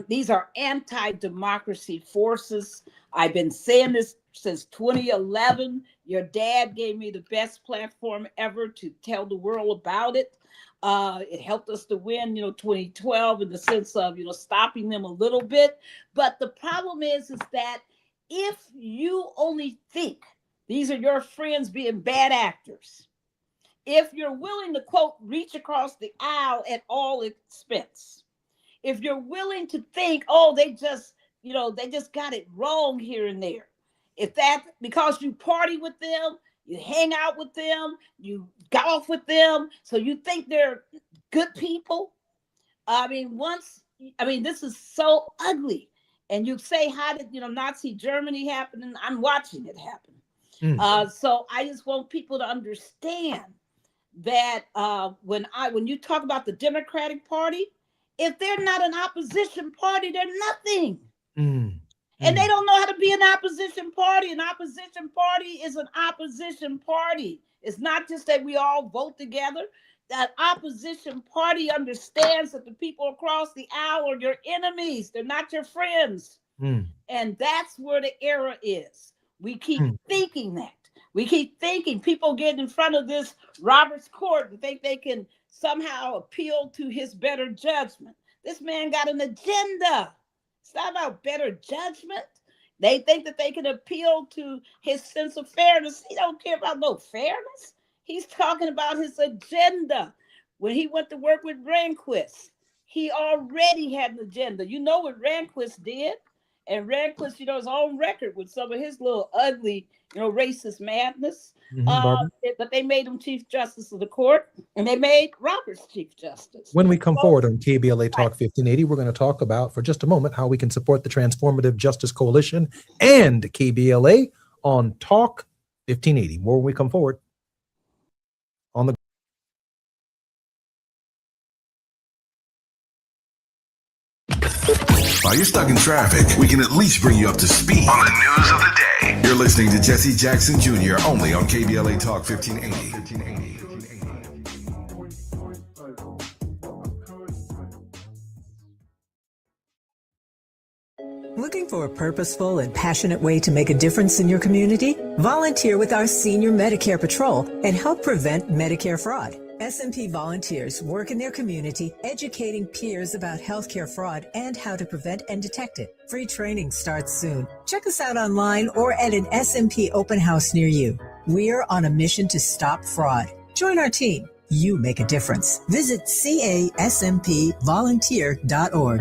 These are anti-democracy forces. I've been saying this since 2011. Your dad gave me the best platform ever to tell the world about it. It helped us to win, 2012 in the sense of, stopping them a little bit. But the problem is that if you only think these are your friends being bad actors, if you're willing to, quote, reach across the aisle at all expense, if you're willing to think, oh, they just got it wrong here and there. If that, because you party with them, you hang out with them, you golf with them, so you think they're good people. This is so ugly. And you say, how did, Nazi Germany happen? And I'm watching it happen. So I just want people to understand that when you talk about the Democratic Party, if they're not an opposition party, they're nothing. And they don't know how to be an opposition party. An opposition party is an opposition party. It's not just that we all vote together. That opposition party understands that the people across the aisle are your enemies. They're not your friends. And that's where the error is. We keep thinking that. We keep thinking people get in front of this Roberts Court and think they can somehow appeal to his better judgment. This man got an agenda. It's not about better judgment. They think that they can appeal to his sense of fairness. He don't care about no fairness. He's talking about his agenda. When he went to work with Rehnquist, he already had an agenda. You know what Rehnquist did? And Rehnquist, is on record with some of his little ugly, racist madness. But they made him Chief Justice of the court, and they made Roberts Chief Justice. When we come forward on KBLA Talk 1580, we're going to talk about, for just a moment, how we can support the Transformative Justice Coalition and KBLA on Talk 1580. More when we come forward on the. While you're stuck in traffic, we can at least bring you up to speed on the news of the day. You're listening to Jesse Jackson Jr. only on KBLA Talk 1580. Looking for a purposeful and passionate way to make a difference in your community? Volunteer with our Senior Medicare Patrol and help prevent Medicare fraud. SMP volunteers work in their community educating peers about healthcare fraud and how to prevent and detect it. Free training starts soon. Check us out online or at an SMP open house near you. We're on a mission to stop fraud. Join our team. You make a difference. Visit caSMPvolunteer.org.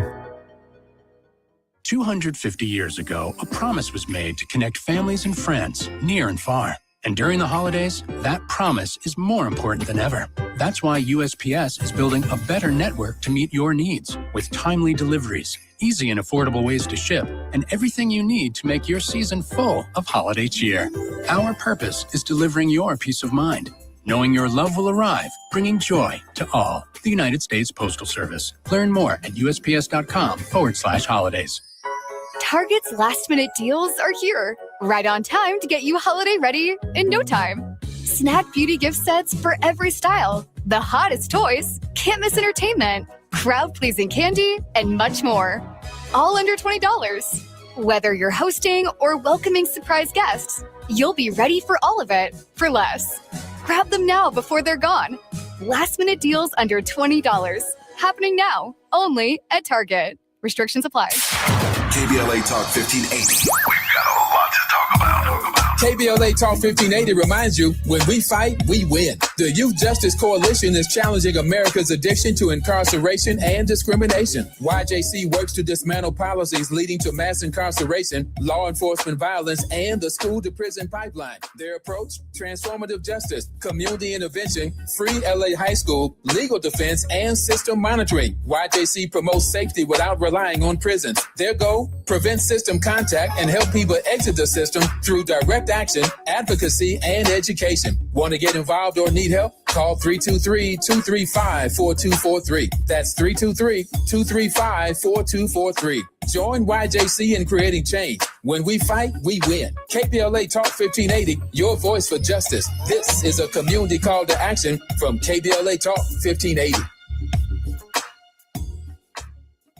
250 years ago, a promise was made to connect families and friends near and far. And during the holidays, that promise is more important than ever. That's why USPS is building a better network to meet your needs with timely deliveries, easy and affordable ways to ship, and everything you need to make your season full of holiday cheer. Our purpose is delivering your peace of mind, knowing your love will arrive, bringing joy to all. The United States Postal Service. Learn more at USPS.com/holidays. Target's last-minute deals are here, right on time to get you holiday ready in no time. Snack beauty gift sets for every style, the hottest toys, can't miss entertainment, crowd-pleasing candy, and much more. All under $20. Whether you're hosting or welcoming surprise guests, you'll be ready for all of it for less. Grab them now before they're gone. Last-minute deals under $20. Happening now, only at Target. Restrictions apply. KBLA Talk 1580. We've got a lot to talk about. KBLA Talk 1580 reminds you, when we fight, we win. The Youth Justice Coalition is challenging America's addiction to incarceration and discrimination. YJC works to dismantle policies leading to mass incarceration, law enforcement violence, and the school-to-prison pipeline. Their approach, transformative justice, community intervention, free LA high school, legal defense, and system monitoring. YJC promotes safety without relying on prisons. Their goal, prevent system contact and help people exit the system through direct action, advocacy, and education. Want to get involved or need help? Call 323-235-4243. That's 323-235-4243. Join YJC in creating change. When we fight, we win. KBLA Talk 1580, your voice for justice. This is a community call to action from KBLA Talk 1580.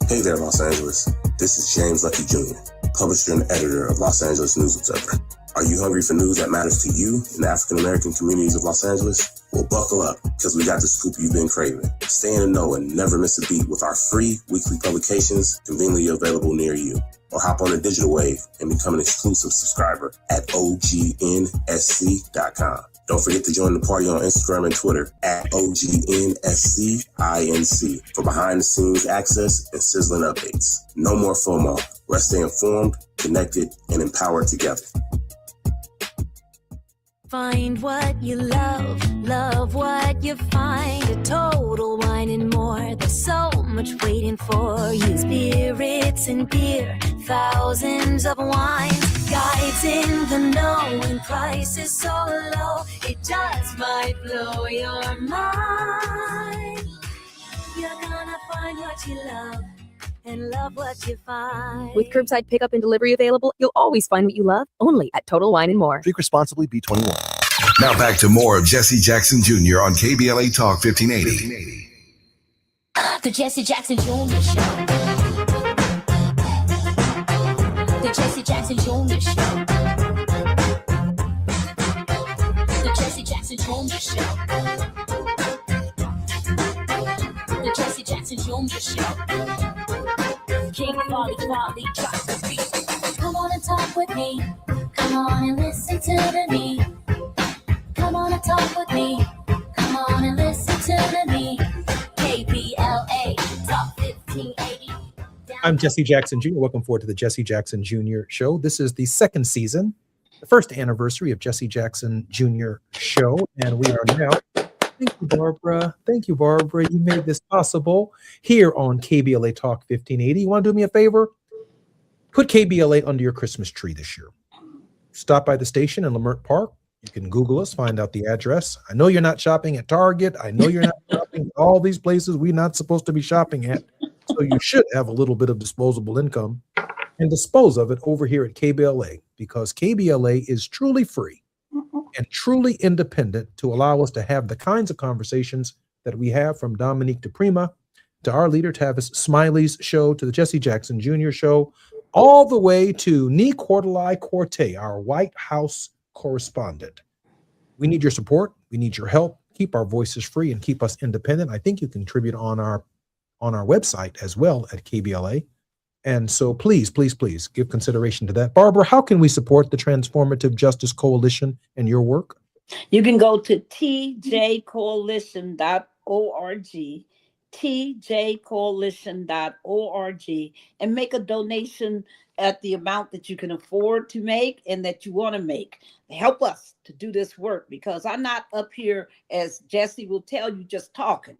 Hey there, Los Angeles. This is James Lucky Jr., publisher and editor of Los Angeles News Observer. Are you hungry for news that matters to you in the African-American communities of Los Angeles? Well, buckle up, because we got the scoop you've been craving. Stay in the know and never miss a beat with our free weekly publications conveniently available near you. Or hop on the digital wave and become an exclusive subscriber at OGNSC.com. Don't forget to join the party on Instagram and Twitter at OGNSCINC for behind-the-scenes access and sizzling updates. No more FOMO. Let's stay informed, connected, and empowered together. Find what you love, love what you find. A Total Wine and More. There's so much waiting for you. Spirits and beer, thousands of wines. Guides in the know when price is so low, it just might blow your mind. You're gonna find what you love and love what you find. With curbside pickup and delivery available, you'll always find what you love, only at Total Wine & More. Drink responsibly, B21. Now back to more of Jesse Jackson Jr. on KBLA Talk 1580. The Jesse Jackson Jr. Show. The Jesse Jackson Jr. Show. The Jesse Jackson Jr. Show. The Jesse Jackson Jr. Show. King Folly, drop the beat. Come on and talk with me. Come on and listen to me. Come on and talk with me. Come on and listen to me. KBLA Talk 1580. I'm Jesse Jackson Jr. Welcome forward to the Jesse Jackson Jr. Show. This is the second season, the first anniversary of Jesse Jackson Jr. Show, and we are now. Thank you, Barbara. Thank you, Barbara. You made this possible here on KBLA Talk 1580. You want to do me a favor? Put KBLA under your Christmas tree this year. Stop by the station in Leimert Park. You can Google us, find out the address. I know you're not shopping at Target. I know you're not shopping at all these places we're not supposed to be shopping at. So you should have a little bit of disposable income and dispose of it over here at KBLA, because KBLA is truly free and truly independent to allow us to have the kinds of conversations that we have, from Dominique DePrima to our leader Tavis Smiley's show, to the Jesse Jackson Jr. Show, all the way to Nee Quartelai Corte, our White House correspondent. We need your support. We need your help. Keep our voices free and keep us independent. I think you contribute on our website as well at KBLA. And so please, please, please give consideration to that. Barbara, how can we support the Transformative Justice Coalition and your work? You can go to tjcoalition.org, tjcoalition.org, and make a donation at the amount that you can afford to make and that you want to make. Help us to do this work, because I'm not up here, as Jesse will tell you, just talking.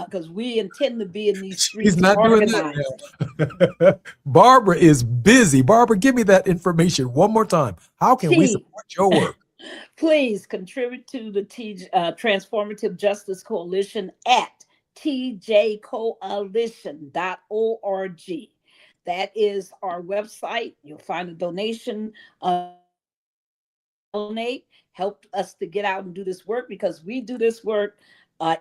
Because we intend to be in these streets. He's not doing that. Barbara is busy. Barbara, give me that information one more time. How can we support your work? Please contribute to the Transformative Justice Coalition at tjcoalition.org. That is our website. You'll find a donation. Donate. Help us to get out and do this work, because we do this work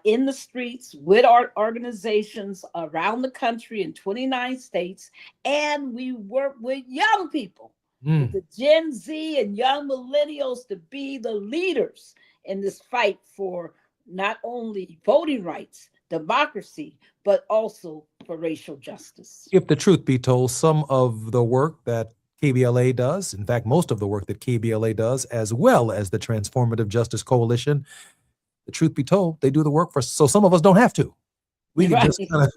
in the streets with our organizations around the country in 29 states. And we work with young people, with the Gen Z and young millennials, to be the leaders in this fight for not only voting rights, democracy, but also for racial justice. If the truth be told, some of the work that KBLA does, in fact, most of the work that KBLA does, as well as the Transformative Justice Coalition, the truth be told, they do the work for us, so some of us don't have to. We can just kind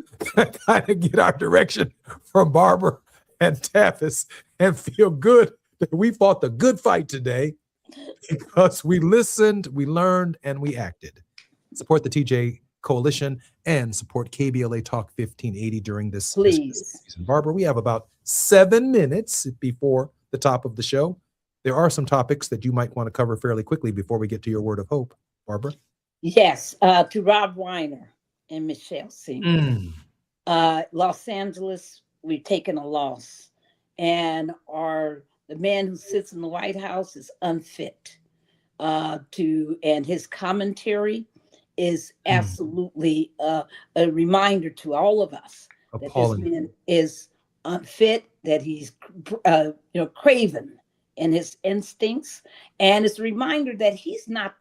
of get our direction from Barbara and Tavis and feel good that we fought the good fight today, because we listened, we learned, and we acted. Support the TJ Coalition and support KBLA Talk 1580 during this season. Barbara, we have about 7 minutes before the top of the show. There are some topics that you might want to cover fairly quickly before we get to your word of hope. Barbara? Yes, to Rob Weiner and Michelle Seymour. Los Angeles, we've taken a loss, and the man who sits in the White House is unfit and his commentary is absolutely a reminder to all of us that this man is unfit, that he's craven in his instincts. And it's a reminder that he's not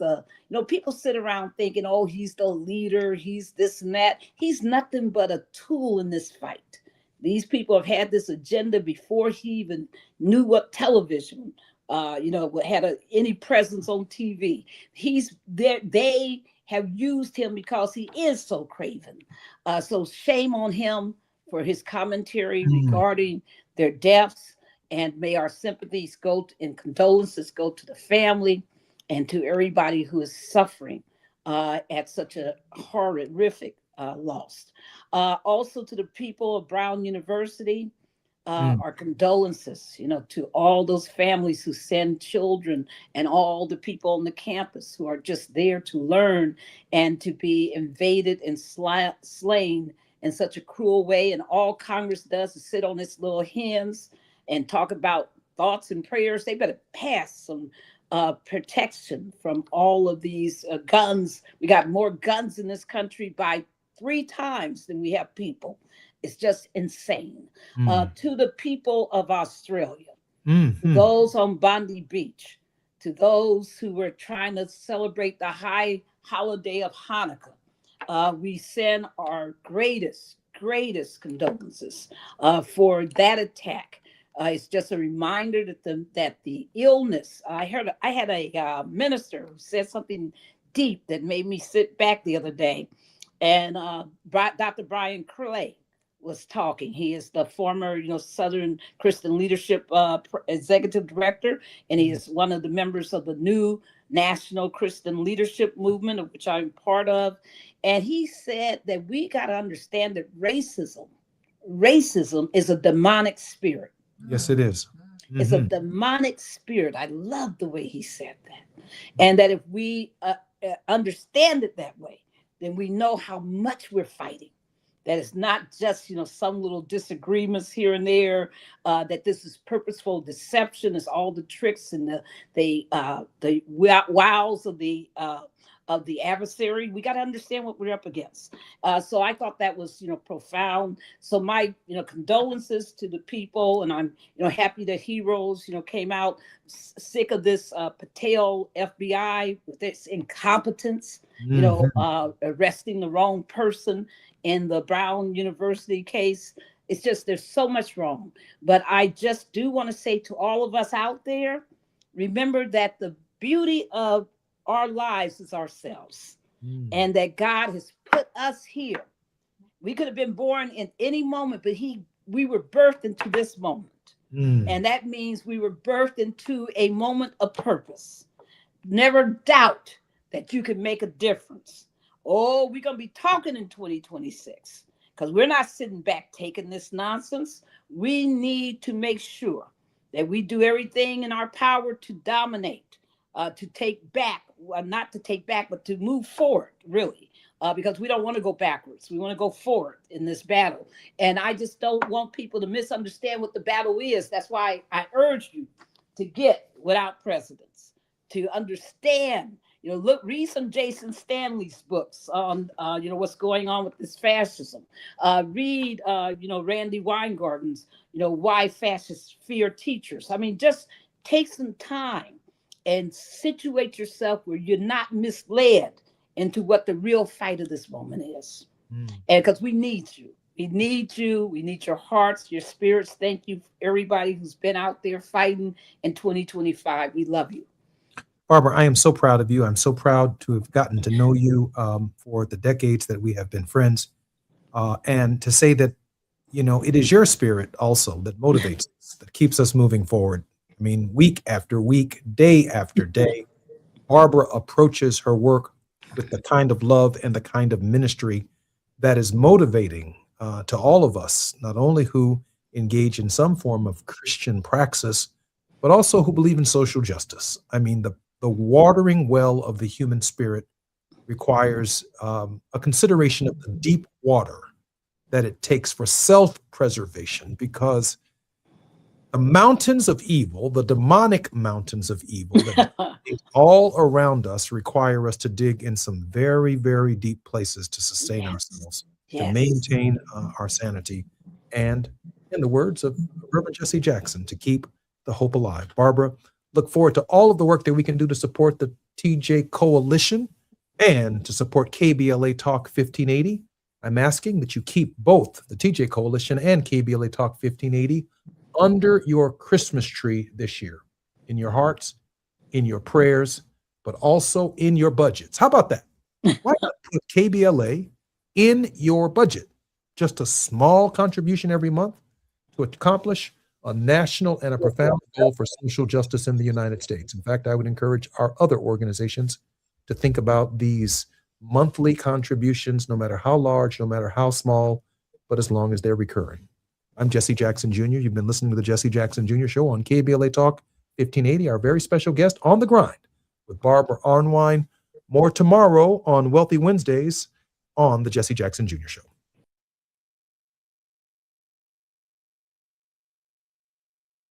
people sit around thinking, oh, he's the leader, he's this and that. He's nothing but a tool in this fight. These people have had this agenda before he even knew what television, had any presence on TV. He's there. They have used him because he is so craven. So shame on him for his commentary regarding their deaths. And may our sympathies and condolences go to the family and to everybody who is suffering at such a horrific loss. Also to the people of Brown University, our condolences, to all those families who send children and all the people on the campus who are just there to learn and to be invaded and slain in such a cruel way. And all Congress does is sit on its little hands and talk about thoughts and prayers. They better pass some protection from all of these guns. We got more guns in this country by 3 times than we have people. It's just insane. To the people of Australia, to those on Bondi Beach, to those who were trying to celebrate the high holiday of Hanukkah, we send our greatest condolences for that attack. It's just a reminder that the illness. I had a minister who said something deep that made me sit back the other day, and Dr. Brian Clay was talking. He is the former, Southern Christian Leadership Executive Director, and he is one of the members of the new National Christian Leadership Movement, of which I'm part of. And he said that we got to understand that racism is a demonic spirit. Yes, it is. It's a demonic spirit. I love the way he said that. And that if we understand it that way, then we know how much we're fighting. That it's not just, some little disagreements here and there, that this is purposeful deception. It's all the tricks and the wiles of the adversary. We got to understand what we're up against. So I thought that was, profound. So my, condolences to the people, and I'm, happy that heroes, came out. Sick of this Patel FBI with its incompetence, arresting the wrong person in the Brown University case. It's just, there's so much wrong. But I just do want to say to all of us out there, remember that the beauty of our lives is ourselves, and that God has put us here. We could have been born in any moment, but we were birthed into this moment. And that means we were birthed into a moment of purpose. Never doubt that you can make a difference. Oh, we're going to be talking in 2026 because we're not sitting back taking this nonsense. We need to make sure that we do everything in our power to dominate, to take back, not to take back, but to move forward, really, because we don't want to go backwards. We want to go forward in this battle. And I just don't want people to misunderstand what the battle is. That's why I urge you to get Without Precedence, to understand. Read some Jason Stanley's books on, what's going on with this fascism. Read, Randy Weingarten's, Why Fascists Fear Teachers. I mean, just take some time and situate yourself where you're not misled into what the real fight of this moment is. And because we need you. We need you. We need your hearts, your spirits. Thank you, everybody who's been out there fighting in 2025. We love you. Barbara, I am so proud of you. I'm so proud to have gotten to know you for the decades that we have been friends. And to say that, it is your spirit also that motivates us, that keeps us moving forward. I mean, week after week, day after day, Barbara approaches her work with the kind of love and the kind of ministry that is motivating to all of us, not only who engage in some form of Christian praxis, but also who believe in social justice. I mean, the watering well of the human spirit requires a consideration of the deep water that it takes for self-preservation, because the mountains of evil, the demonic mountains of evil that all around us require us to dig in some very, very deep places to sustain ourselves, to maintain our sanity, and, in the words of Reverend Jesse Jackson, to keep the hope alive. Barbara, look forward to all of the work that we can do to support the TJ Coalition and to support KBLA Talk 1580. I'm asking that you keep both the TJ Coalition and KBLA Talk 1580 under your Christmas tree this year, in your hearts, in your prayers, but also in your budgets. How about that? Why not put KBLA in your budget? Just a small contribution every month to accomplish a national and a profound goal for social justice in the United States. In fact, I would encourage our other organizations to think about these monthly contributions, no matter how large, no matter how small, but as long as they're recurring. I'm Jesse Jackson Jr. You've been listening to the Jesse Jackson Jr. Show on KBLA Talk 1580. Our very special guest on the grind with Barbara Arnwine. More tomorrow on Wealthy Wednesdays on the Jesse Jackson Jr. Show.